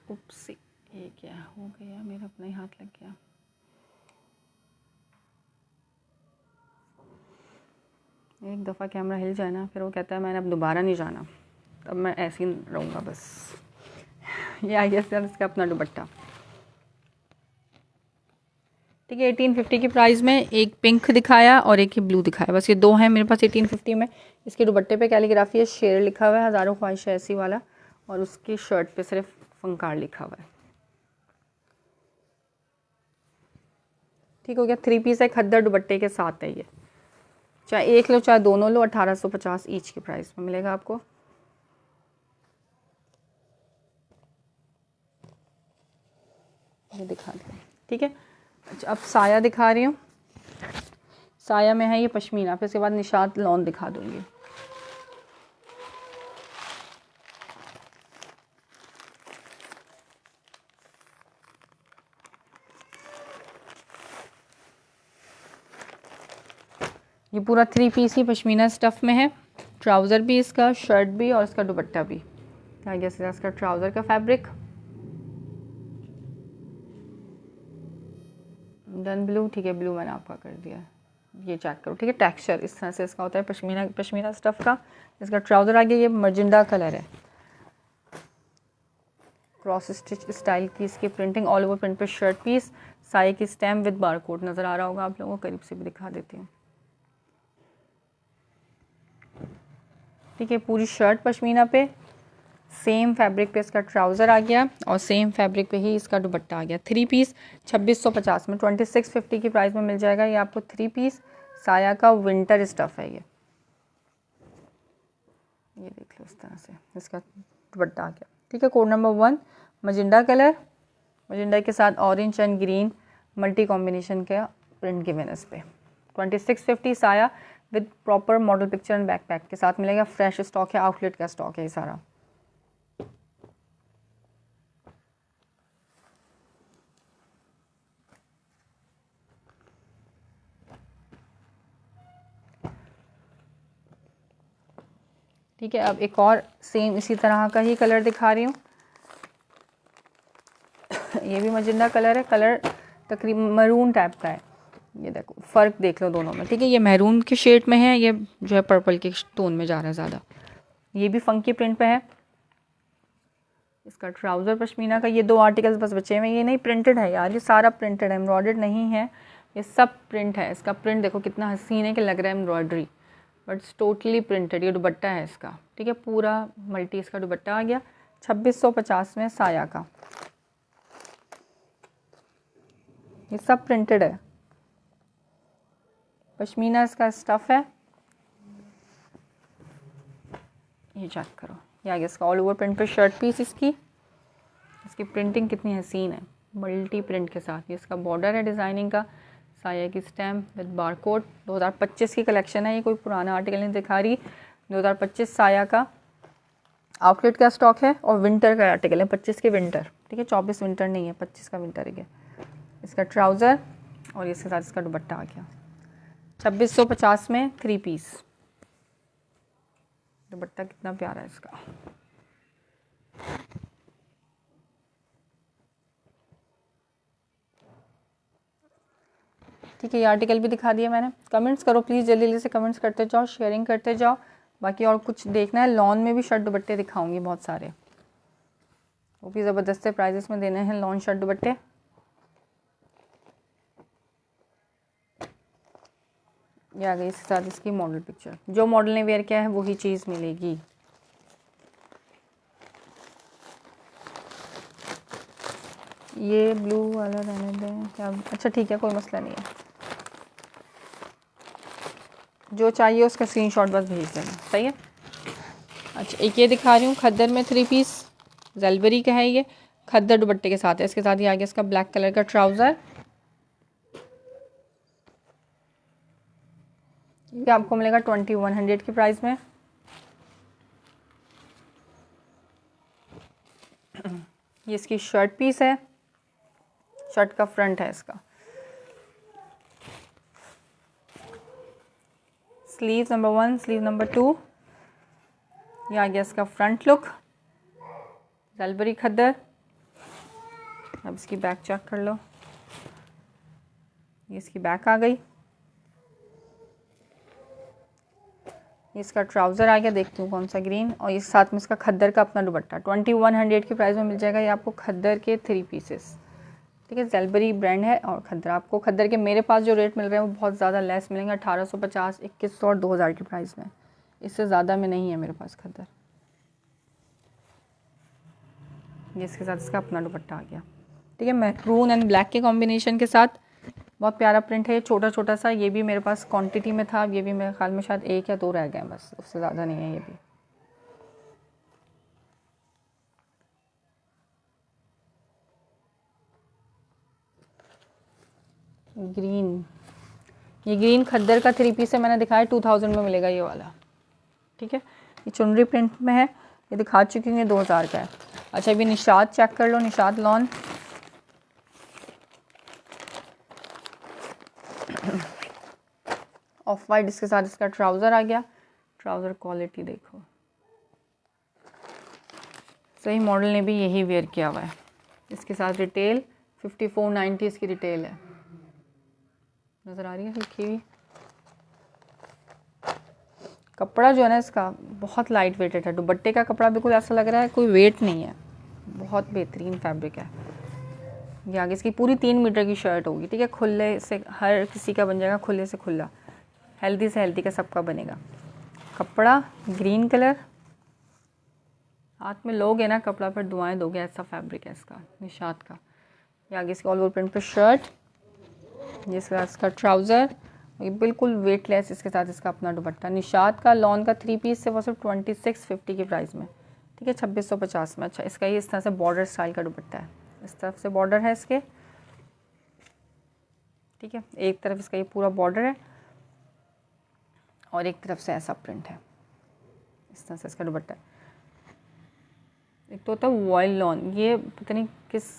B: उप्स, ये क्या हो गया, मेरा अपना ही हाथ लग गया। एक दफ़ा कैमरा हिल जाए ना, फिर वो कहता है मैंने अब दोबारा नहीं जाना, अब मैं ऐसे ही रहूँगा बस। ये आ गया सर इसका अपना दुपट्टा, ठीक है। 1850 की प्राइस में एक पिंक दिखाया और एक ही ब्लू दिखाया, बस ये 2 हैं मेरे पास 1850 में। इसके दुपट्टे पे कैलीग्राफी है, शेर लिखा हुआ है, हज़ारों ख्वाहिश ऐसी वाला, और उसकी शर्ट पे सिर्फ फंकार लिखा हुआ है, ठीक हो गया। 3 पीस है, खद्दर दुपट्टे के साथ है ये। चाहे एक लो चाहे दोनों लो, 1850 ईच की प्राइस में मिलेगा आपको। ये दिखा दिया, ठीक है। अच्छा, अब साया दिखा रही हूँ। साया में है ये पश्मीना, फिर इसके बाद निशात लॉन दिखा दूँगी। ये पूरा 3 पीस ही पश्मीना स्टफ़ में है। ट्राउज़र भी इसका, शर्ट भी और इसका दुपट्टा भी। क्या गया इसका ट्राउज़र का फैब्रिक डन ब्लू, ठीक है। ब्लू मैंने आपका कर दिया, ये चेक करो, ठीक है। टेक्सचर इस तरह से इसका होता है पश्मीना स्टफ़ का। इसका ट्राउज़र आ गया, ये मर्जिंडा कलर है, क्रॉस स्टिच स्टाइल की इसकी प्रिंटिंग, ऑल ओवर प्रिंट पे शर्ट पीस, साए की स्टैम्प विद बारकोड नज़र आ रहा होगा आप लोगों को, करीब से भी दिखा देती हूँ, ठीक है। पूरी शर्ट पश्मीना पे, सेम फैब्रिक पे इसका ट्राउज़र आ गया और सेम फैब्रिक पे ही इसका दुपट्टा आ गया। 3 पीस 2650 में, 2650 की प्राइस में मिल जाएगा ये आपको। 3 पीस साया का विंटर स्टफ़ है ये देख लो इस तरह से इसका दुपट्टा आ गया, ठीक है। कोड नंबर 1 मजिंडा कलर, मजिंडा के साथ orange and green multi combination का प्रिंट गिवन इस पे। 2650 साया with proper model picture and backpack के साथ मिलेगा। फ्रेश स्टॉक है, आउटलेट का स्टॉक है ये सारा। ठीक है, अब एक और सेम इसी तरह का ही कलर दिखा रही हूँ। ये भी मजिंदा कलर है, कलर तकरीबन मरून टाइप का है। ये देखो फ़र्क देख लो दोनों में, ठीक है। ये मैरून के शेड में है, ये जो है पर्पल के टोन में जा रहा है ज़्यादा। ये भी फंकी प्रिंट पे है। इसका ट्राउज़र पश्मीना का। ये 2 आर्टिकल्स बस बचे हुए हैं। ये नहीं प्रिंटेड है यार, ये सारा प्रिंटेड है, एम्ब्रॉयडर्ड नहीं है, ये सब प्रिंट है। इसका प्रिंट देखो कितना हसीन है कि लग रहा है embroidery, but it's totally printed. ये दुपट्टा है इसका, ठीक है। पूरा मल्टी इसका दुपट्टा आ गया 2650 में साया का। ये सब प्रिंटेड है, पश्मीना इसका स्टफ़ है। ये चेक करो, ये आगे इसका ऑल ओवर प्रिंट पे शर्ट पीस इसकी प्रिंटिंग कितनी हसीन है, मल्टी प्रिंट के साथ। ये इसका बॉर्डर है डिज़ाइनिंग का, साया की स्टैम्प विद बारकोड। 2025 की कलेक्शन है ये, कोई पुराना आर्टिकल नहीं दिखा रही। 2025 साया का आउटलेट का स्टॉक है और विंटर का आर्टिकल है, 25 के विंटर, ठीक है। 24 विंटर नहीं है, 25 का विंटर है। इसका ट्राउज़र और इसके साथ इसका दुपट्टा आ गया 2650 में 3 पीस। दुपट्टा कितना प्यारा है इसका। ठीक है, ये आर्टिकल भी दिखा दिया मैंने। कमेंट्स करो प्लीज़, जल्दी जल्दी से कमेंट्स करते जाओ, शेयरिंग करते जाओ। बाकी और कुछ देखना है, लॉन में भी शर्ट दुपट्टे दिखाऊंगी बहुत सारे, वो भी ज़बरदस्त प्राइजेस में देने हैं लॉन शर्ट दुपट्टे। ये आ गई इसके साथ इसकी मॉडल पिक्चर, जो मॉडल ने वेयर किया है वही चीज़ मिलेगी। ये ब्लू वाला रहने दें क्या? अच्छा ठीक है, कोई मसला नहीं है, जो चाहिए उसका स्क्रीनशॉट बस भेज देना, सही है। अच्छा एक ये दिखा रही हूँ खद्दर में 3 पीस, जलबरी का है ये, खद्दर दुपट्टे के साथ है। इसके साथ ये आ गया इसका ब्लैक कलर का ट्राउज़र, ये आपको मिलेगा 2100 की प्राइस में। ये इसकी शर्ट पीस है, शर्ट का फ्रंट है इसका, स्लीव नंबर 1, स्लीव नंबर 2, ये आ गया इसका फ्रंट लुक, जलबरी खद्दर। अब इसकी बैक चेक कर लो, ये इसकी बैक आ गई, ये इसका ट्राउज़र आ गया, देखती हूँ कौन सा, ग्रीन, और इस साथ में इसका खद्दर का अपना दुपट्टा 2100 की प्राइस में मिल जाएगा। ये आपको खद्दर के 3 पीसेस, ठीक है, जलबरी ब्रांड है। और खद्दर आपको, खद्दर के मेरे पास जो रेट मिल रहे हैं वो बहुत ज़्यादा लेस मिलेंगे, 1850, 2100 और 2000 की प्राइस में, इससे ज़्यादा में नहीं है मेरे पास खद्दर। ये इसके साथ इसका अपना दुपट्टा आ गया, ठीक है, मैरून एंड ब्लैक के कॉम्बिनेशन के साथ, बहुत प्यारा प्रिंट है, छोटा छोटा सा। ये भी मेरे पास क्वांटिटी में था, ये भी मेरे ख्याल में शायद 1 या 2 रह गए बस, उससे ज़्यादा नहीं है। ये भी ग्रीन, ये ग्रीन खद्दर का 3 पीस है, मैंने दिखाया 2000 में मिलेगा ये वाला, ठीक है। ये चुनरी प्रिंट में है, ये दिखा चुकी हूँ, ये 2000 का है। अच्छा अभी निशाद चेक कर लो, निशाद लॉन, ऑफ वाइट, इसके साथ इसका ट्राउज़र आ गया। ट्राउज़र क्वालिटी देखो, सही मॉडल ने भी यही वेयर किया हुआ है। इसके साथ रिटेल 5490 इसकी रिटेल है, नज़र आ रही है लिखी हुई। कपड़ा जो है ना इसका बहुत लाइट वेटेड है, दुपट्टे का कपड़ा बिल्कुल ऐसा लग रहा है कोई वेट नहीं है, बहुत बेहतरीन फैब्रिक है। ये आगे इसकी पूरी 3 मीटर की शर्ट होगी, ठीक है, खुले से हर किसी का बन जाएगा, खुले से खुला, हेल्दी से हेल्दी का सबका बनेगा। कपड़ा ग्रीन कलर, हाथ में लोगे ना कपड़ा पर दुआएं दोगे, ऐसा फैब्रिक है इसका निशात का। ये आगे इसकी ऑल ओवर प्रिंट पे शर्ट, ये इसका ट्राउज़र, ये बिल्कुल वेटलेस, इसके साथ इसका अपना दुपट्टा। निशात का लॉन का 3 पीस से वो सिर्फ 2650 की प्राइस में, ठीक है, 2650 में। अच्छा इसका ये इस तरह से बॉर्डर स्टाइल का दुपट्टा है, इस तरफ से बॉर्डर है इसके, ठीक है, एक तरफ इसका ये पूरा बॉर्डर है और एक तरफ से ऐसा प्रिंट है, इस तरह से इसका दुपट्टा है। एक तो होता है वॉयल लॉन, ये पता नहीं किस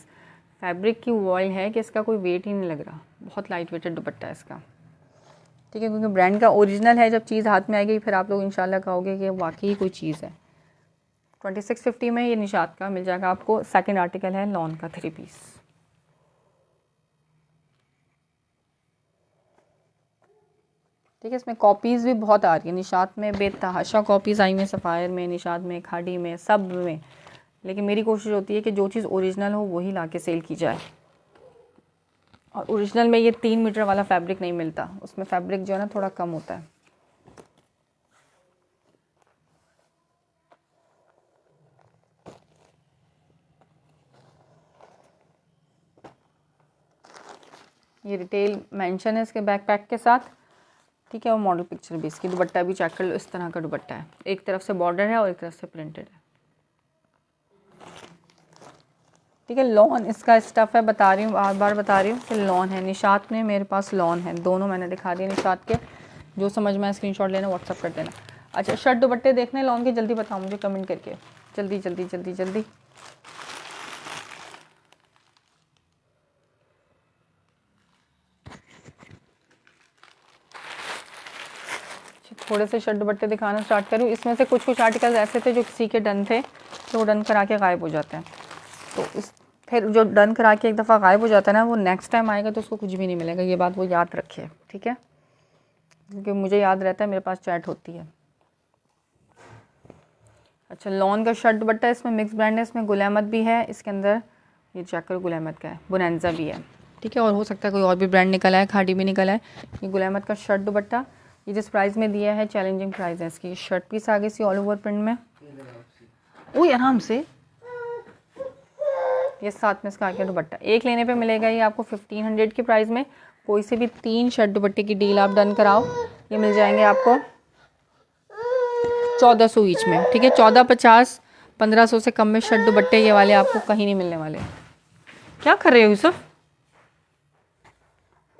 B: फैब्रिक की वॉयल है कि इसका कोई वेट ही नहीं लग रहा, बहुत लाइट वेटेड दुपट्टा है इसका, ठीक है, क्योंकि ब्रांड का ओरिजिनल है। जब चीज़ हाथ में आएगी फिर आप लोग इंशाल्लाह कहोगे कि वाकई कोई चीज़ है। 2650 में ये निशात का मिल जाएगा आपको। सेकंड आर्टिकल है लॉन का 3 पीस, ठीक है, इसमें कॉपीज़ भी बहुत आ रही है निशात में, बेतहाशा कॉपीज़ आई हुई हैं, सफ़ायर में, निशात में, खाड़ी में, सब में। लेकिन मेरी कोशिश होती है कि जो चीज़ ओरिजिनल हो वही ला के सेल की जाए। और ओरिजिनल में ये 3 मीटर वाला फैब्रिक नहीं मिलता, उसमें फैब्रिक जो है ना थोड़ा कम होता है। ये रिटेल मेंशन है इसके बैकपैक के साथ, ठीक है, और मॉडल पिक्चर भी इसकी। दुपट्टा भी चेक कर लो, इस तरह का दुपट्टा है, एक तरफ से बॉर्डर है और एक तरफ से प्रिंटेड है, ठीक है। लॉन इसका स्टफ़ है, बता रही हूँ, बार बार बता रही हूँ कि लॉन है। निशात में मेरे पास लॉन है, दोनों मैंने दिखा दिए निशात के। जो समझ में आए स्क्रीनशॉट लेना, व्हाट्सअप कर देना। अच्छा शर्ट दुपट्टे देखने लॉन के, जल्दी बताओ मुझे कमेंट करके, जल्दी जल्दी जल्दी जल्दी। थोड़े से शर्ट दुपट्टे दिखाना स्टार्ट करूँ। इसमें से कुछ कुछ आर्टिकल्स ऐसे थे जो किसी के डन थे, तो वो डन करा के गायब हो जाते हैं। तो इस फिर जो डन करा के एक दफ़ा गायब हो जाता है ना, वो नेक्स्ट टाइम आएगा तो उसको कुछ भी नहीं मिलेगा। ये बात वो याद रखे, ठीक है, क्योंकि मुझे याद रहता है, मेरे पास चैट होती है। अच्छा, लॉन का शर्ट दुपट्टा, इसमें मिक्स ब्रांड है, इसमें गुल अहमद भी है, इसके अंदर ये चेक करो गुल अहमद का है, बोनांजा भी है, ठीक है, और हो सकता है कोई और भी ब्रांड निकला है, खादी भी निकला है। ये गुल अहमद का शर्ट दुपट्टा, ये जिस प्राइस में दिया है चैलेंजिंग प्राइस है इसकी। शर्ट पीस आ गई सी ऑल ओवर प्रिंट में, ओ आराम से। ये साथ में इसका आगे दुपट्टा, एक लेने पे मिलेगा ये आपको 1500 की प्राइस में। कोई से भी 3 शर्ट दुपट्टे की डील आप डन कराओ, ये मिल जाएंगे आपको 1400 ईच में, ठीक है। 1450, 1500 से कम में शर्ट दुपट्टे ये वाले आपको कहीं नहीं मिलने वाले। क्या कर रहे हो यूसुफ?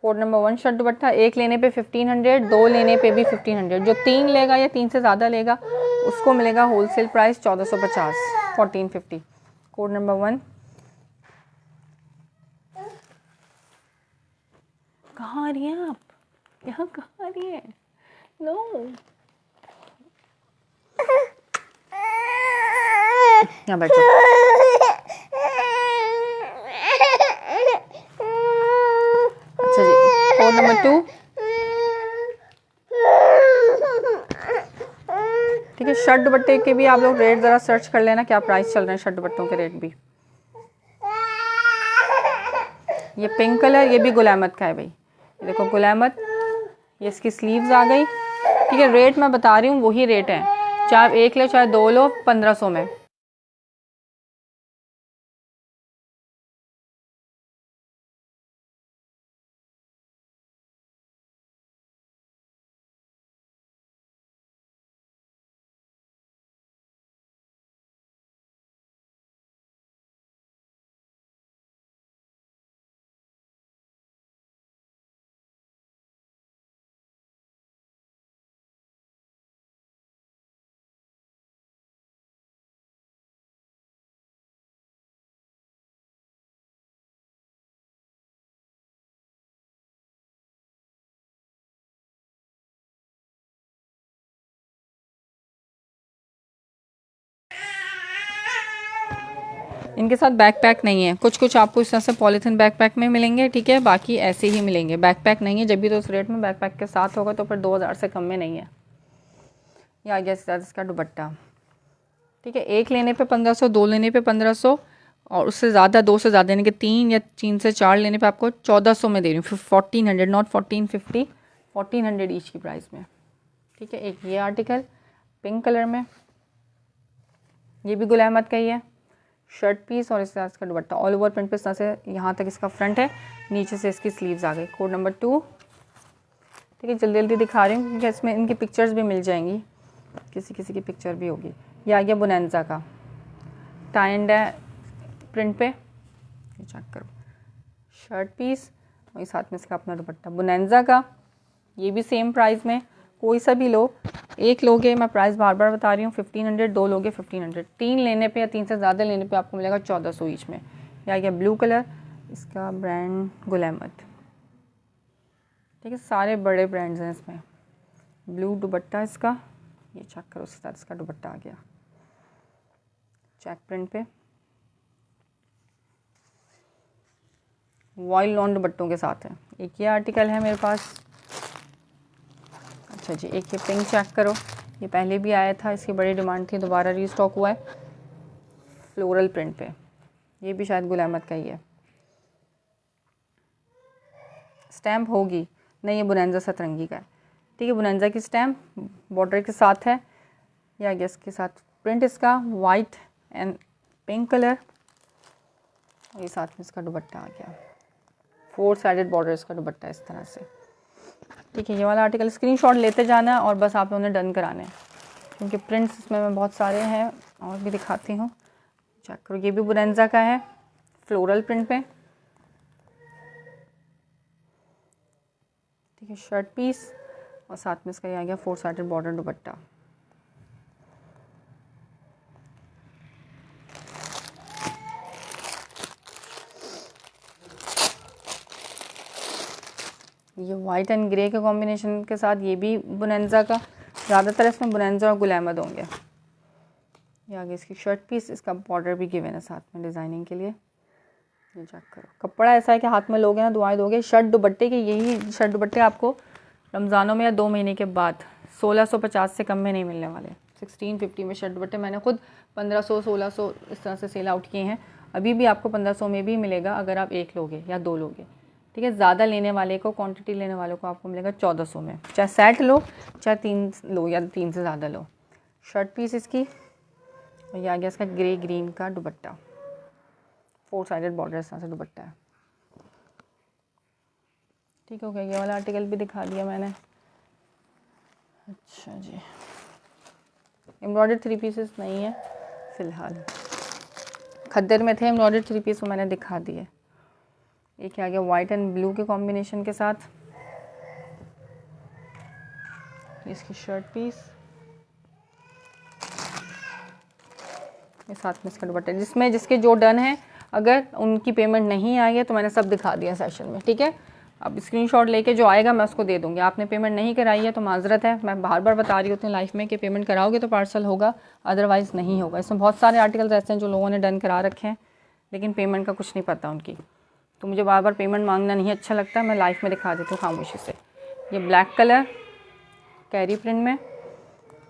B: कोड नंबर 1 शर्ट दुपट्टा, एक लेने पे 1500, 2 लेने पे भी 1500। जो 3 लेगा या 3 से ज़्यादा लेगा उसको मिलेगा होलसेल प्राइस 1450, 1450। Code number 1। कहाँ आ रही हैं आप? यहाँ कहाँ आ रही हैं? नो, यहाँ बैठो। अच्छा जी, कोड नंबर 2, ठीक है। शर्ट दुपट्टे के भी आप लोग रेट ज़रा सर्च कर लेना, क्या प्राइस चल रहे हैं शर्ट दुपट्टों के रेट भी। ये पिंक कलर, ये भी गुल अहमद का है भाई, ये देखो गुल अहमद, ये इसकी स्लीव्स आ गई, ठीक है। रेट मैं बता रही हूँ वही रेट है, चाहे आप एक लो चाहे 2 लो, 1500 में। इनके साथ बैकपैक नहीं है, कुछ कुछ आपको इस तरह से पॉलीथिन बैकपैक में मिलेंगे, ठीक है, बाकी ऐसे ही मिलेंगे। बैकपैक नहीं है, जब भी तो उस रेट में बैकपैक के साथ होगा तो फिर 2000 से कम में नहीं है। या जैसे इसका दुपट्टा, ठीक है, एक लेने पे 1500, 2 लेने पे 1500, और उससे ज़्यादा 2 से ज़्यादा यानी कि 3 या 3 से 4 लेने पे आपको 1400 में दे रही हूँ, 1400 नॉट 1450, 1400 ईच की प्राइस में, ठीक है। एक ये आर्टिकल पिंक कलर में, ये भी गुल अहमद का ही है, शर्ट पीस और इस तरह इसका दुपट्टा ऑल ओवर प्रिंट पे, इस तरह से यहाँ तक इसका फ्रंट है, नीचे से इसकी स्लीव्स आ गई। कोड नंबर 2, ठीक है, जल्दी जल्दी दिखा रही हूँ क्योंकि इसमें इनकी पिक्चर्स भी मिल जाएंगी, किसी किसी की पिक्चर भी होगी। ये आ गया बोनांजा का, टाई एंड प्रिंट पे, चेक करो, शर्ट पीस और साथ में इसका अपना दुपट्टा बोनांजा का, ये भी सेम प्राइस में। कोई सा भी लो, एक लोगे, मैं प्राइस बार बार बता रही हूँ, 1500, 2 लोगे 1500, 3 लेने पे या 3 से ज़्यादा लेने पे आपको मिलेगा 1400 ईच में। या गया ब्लू कलर, इसका ब्रांड गुल अहमद, ठीक है, सारे बड़े ब्रांड्स हैं इसमें। ब्लू दुपट्टा इसका, ये चेक करो, उसके साथ इसका दुपट्टा आ गया चेक प्रिंट पे, वॉइल लॉन दुपट्टों के साथ है। एक ये आर्टिकल है मेरे पास, अच्छा जी, एक ये पिंक चेक करो, ये पहले भी आया था, इसकी बड़ी डिमांड थी, दोबारा रीस्टॉक हुआ है फ्लोरल प्रिंट पे, ये भी शायद गुल अहमद का ही है, स्टैम्प होगी नहीं, ये बोनांजा सतरंगी का है, ठीक है, बोनांजा की स्टैम्प बॉर्डर के साथ है, या गैस के साथ प्रिंट इसका वाइट एंड पिंक कलर, ये साथ में इसका दुपट्टा आ गया, 4 साइडेड बॉर्डर इसका दुपट्टा इस तरह से, ठीक है। ये वाला आर्टिकल स्क्रीनशॉट लेते जाना और बस आप लोगों ने डन कराने, क्योंकि प्रिंट्स इसमें मैं बहुत सारे हैं और भी दिखाती हूँ, चेक करो। ये भी बोनांजा का है फ्लोरल प्रिंट पे, ठीक है, शर्ट पीस और साथ में इसका ये आ गया 4 साइडेड बॉर्डर दुपट्टा। ये वाइट एंड ग्रे के कॉम्बिनेशन के साथ, ये भी बोनांजा का, ज़्यादातर इसमें बोनांजा और गुल अहमद होंगे। ये आगे इसकी शर्ट पीस, इसका बॉर्डर भी गिवन है साथ में डिज़ाइनिंग के लिए, ये चेक करो, कपड़ा ऐसा है कि हाथ में लोगे ना दुआएं दोगे। शर्ट दुपट्टे की, यही शर्ट दुपट्टे आपको रमज़ानों में या 2 महीने के बाद 1650 से कम में नहीं मिलने वाले। 1650 में शर्ट दुपट्टे मैंने खुद 1500 1600 इस तरह से सेल आउट किए हैं। अभी भी आपको 1500 में भी मिलेगा अगर आप एक लोगे या 2 लोगे, ठीक है। ज़्यादा लेने वाले को, क्वांटिटी लेने वालों को आपको मिलेगा 1400 में, चाहे सेट लो चाहे 3 लो या 3 से ज़्यादा लो। शर्ट पीस इसकी, और ये आ गया इसका ग्रे ग्रीन का दुपट्टा, 4 साइडेड बॉर्डर इस तरह से दुपट्टा है, ठीक हो गया। ये वाला आर्टिकल भी दिखा दिया मैंने। अच्छा जी, एम्ब्रॉयडर्ड 3 पीसेस नहीं है फ़िलहाल, खद्दर में थे एम्ब्रॉयडर्ड 3 पीस, वो मैंने दिखा दिए। एक आ गया वाइट एंड ब्लू के कॉम्बिनेशन के साथ, इसकी शर्ट पीस, ये साथ में इसका दुपट्टा, जिसमें जिसके जो डन है, अगर उनकी पेमेंट नहीं आई है तो मैंने सब दिखा दिया सेशन में, ठीक है। अब स्क्रीनशॉट लेके जो आएगा मैं उसको दे दूँगी। आपने पेमेंट नहीं कराई है तो माजरत है, मैं बार बार बता रही होती हूँ लाइफ में कि पेमेंट कराओगे तो पार्सल होगा, अदरवाइज़ नहीं होगा। इसमें बहुत सारे आर्टिकल्स ऐसे हैं जो लोगों ने डन करा रखे हैं लेकिन पेमेंट का कुछ नहीं पता उनकी, तो मुझे बार बार पेमेंट मांगना नहीं अच्छा लगता, मैं लाइफ में दिखा देती हूँ खामोशी से। ये ब्लैक कलर कैरी प्रिंट में,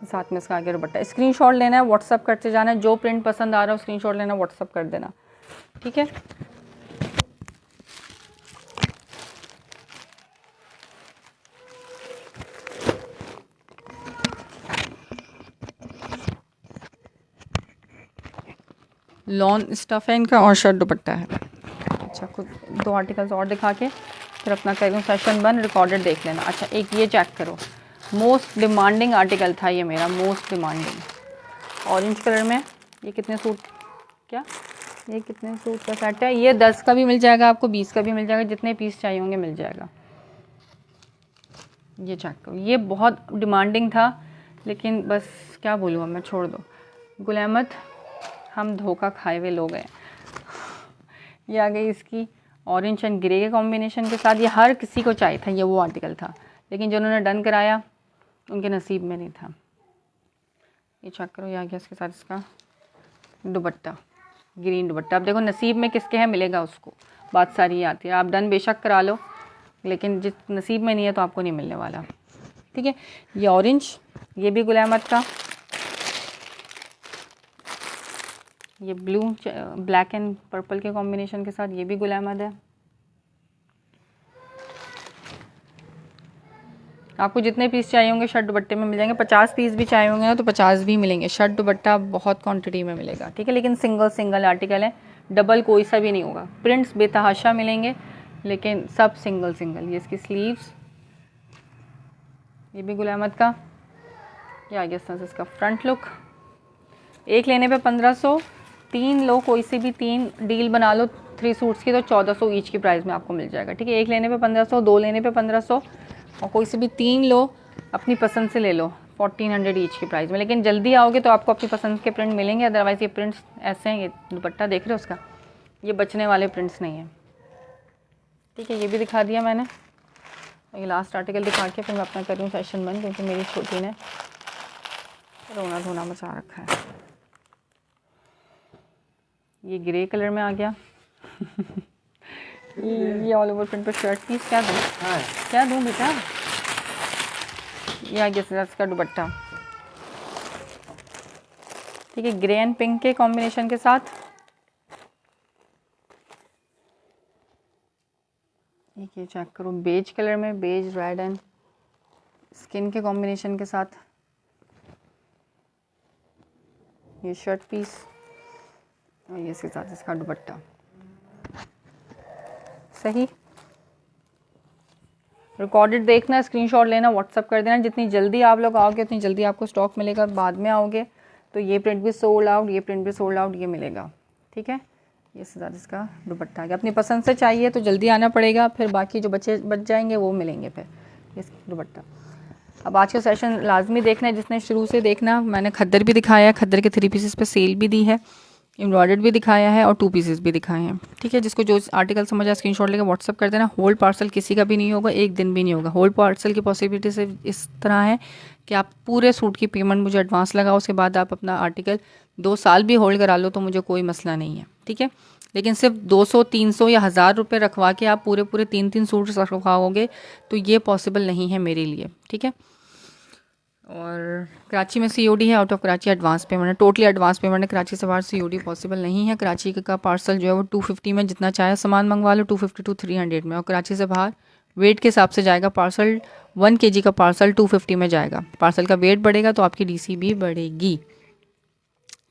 B: साथ में इसका आगे दुपट्टा। स्क्रीनशॉट लेना है, व्हाट्सअप करते जाना है, जो प्रिंट पसंद आ रहा है स्क्रीनशॉट लेना, व्हाट्सअप कर देना, ठीक है। लॉन स्टफ है इनका और शर्ट दुपट्टा है। अच्छा, कुछ 2 आर्टिकल्स और दिखा के फिर अपना करूँ सेशन बंद, रिकॉर्डेड देख लेना। अच्छा, एक ये चेक करो, मोस्ट डिमांडिंग आर्टिकल था ये मेरा, मोस्ट डिमांडिंग, ऑरेंज कलर में। ये कितने सूट, क्या ये कितने सूट का सेट है? ये 10 का भी मिल जाएगा आपको, 20 का भी मिल जाएगा, जितने पीस चाहिए होंगे मिल जाएगा। ये चेक करो, ये बहुत डिमांडिंग था लेकिन बस क्या बोलूँ, मैं छोड़ दो। गुल अहमद, हम धोखा खाए हुए लोग हैं। ये आ गई इसकी ऑरेंज एंड ग्रे के कॉम्बिनेशन के साथ, ये हर किसी को चाहिए था, ये वो आर्टिकल था लेकिन जिन्होंने डन कराया उनके नसीब में नहीं था। ये चेक करो, ये आ गया इसके साथ इसका दुपट्टा, ग्रीन दुपट्टा। अब देखो नसीब में किसके है मिलेगा उसको, बात सारी ये आती है। आप डन बेशक करा लो लेकिन जिस नसीब में नहीं है तो आपको नहीं मिलने वाला, ठीक है। ये ऑरेंज, ये भी गुल अहमद का, ये ब्लू ब्लैक एंड पर्पल के कॉम्बिनेशन के साथ, ये भी गुल अहमद है। आपको जितने पीस चाहिए होंगे शर्ट दुपट्टे में मिल जाएंगे। 50 पीस भी चाहिए होंगे ना तो 50 भी मिलेंगे। शर्ट दुपट्टा बहुत क्वांटिटी में मिलेगा, ठीक है, लेकिन सिंगल सिंगल आर्टिकल है, डबल कोई सा भी नहीं होगा। प्रिंट्स बेतहाशा मिलेंगे लेकिन सब सिंगल सिंगल। ये इसकी स्लीव्स, ये भी गुल अहमद का। ये आ गया इसका फ्रंट लुक। एक लेने पे 1500, 3 लो, कोई सी भी 3 डील बना लो 3 सूट्स की तो 1400 ईच की प्राइस में आपको मिल जाएगा, ठीक है। एक लेने पे 1500, 2 लेने पे 1500 और कोई सी भी 3 लो, अपनी पसंद से ले लो 1400 ईच की प्राइस में। लेकिन जल्दी आओगे तो आपको अपनी पसंद के प्रिंट मिलेंगे, अदरवाइज़ ये प्रिंट्स ऐसे हैं। ये दुपट्टा देख रहे हो उसका, ये बचने वाले प्रिंट्स नहीं हैं, ठीक है। ये भी दिखा दिया मैंने। ये लास्ट आर्टिकल दिखा के फिर मैं अपना करूँ सेशन बंद, क्योंकि मेरी छोटी ने रोना धोना मचा रखा है। ये ग्रे कलर में आ गया। ये ऑल ओवर प्रिंट पर शर्ट पीस, क्या दूँ क्या दूँ बेटा। ये आ गया इसका दुपट्टा, ठीक है, ग्रे एंड पिंक के कॉम्बिनेशन के साथ। ये चेक करो, बेज कलर में, बेज रेड एंड स्किन के कॉम्बिनेशन के साथ। ये शर्ट पीस और ये इसके साथ इसका दुपट्टा। सही, रिकॉर्डेड देखना, स्क्रीनशॉट लेना, व्हाट्सअप कर देना। जितनी जल्दी आप लोग आओगे उतनी जल्दी आपको स्टॉक मिलेगा। बाद में आओगे तो ये प्रिंट भी सोल्ड आउट, ये प्रिंट भी सोल्ड आउट, ये मिलेगा, ठीक है। ये साथ इसका दुपट्टा आ गया। अपनी पसंद से चाहिए तो जल्दी आना पड़ेगा, फिर बाकी जो बच जाएंगे वो मिलेंगे फिर। ये दुपट्टा। अब आज का सेशन लाजमी देखना है जिसने शुरू से देखना। मैंने खद्दर भी दिखाया है, खद्दर के 3 पीसेस पे सेल भी दी है, एम्ब्रॉयडर्ड भी दिखाया है और 2 पीसेस भी दिखाए हैं, ठीक है। जिसको जो आर्टिकल समझ आए स्क्रीनशॉट लेकर व्हाट्सअप कर देना। होल्ड पार्सल किसी का भी नहीं होगा, एक दिन भी नहीं होगा। होल्ड पार्सल की पॉसिबिलिटी से इस तरह है कि आप पूरे सूट की पेमेंट मुझे एडवांस लगाओ, उसके बाद आप अपना आर्टिकल 2 साल भी होल्ड करा लो तो मुझे कोई मसला नहीं है, ठीक है। लेकिन सिर्फ 200 300 या 1000 रुपये रखवा के आप पूरे पूरे 3 सूट रखवाओगे तो ये पॉसिबल नहीं है मेरे लिए, ठीक है। और कराची में COD है, out of Karachi advance payment है, टोटली एडवांस पेमेंट है। कराची से बाहर COD पॉसिबल नहीं है। कराची का पार्सल जो है वो 250 में जितना चाहे सामान मंगवा लो, 250 to 300 में। और कराची से बाहर वेट के हिसाब से जाएगा पार्सल, 1 kg का पार्सल 250 में जाएगा। पार्सल का वेट बढ़ेगा तो आपकी DC भी बढ़ेगी,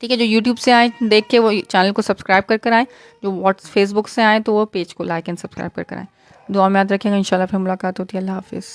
B: ठीक है। जो यूट्यूब से आए देख के वो चैनल को सब्सक्राइब कर आए, जो फेसबुक से आए तो वो पेज को लाइक एंड सब्सक्राइब कर आए। दुआ में याद रखेंगे, इंशाल्लाह फिर मुलाकात होती है। अल्लाह हाफिज़।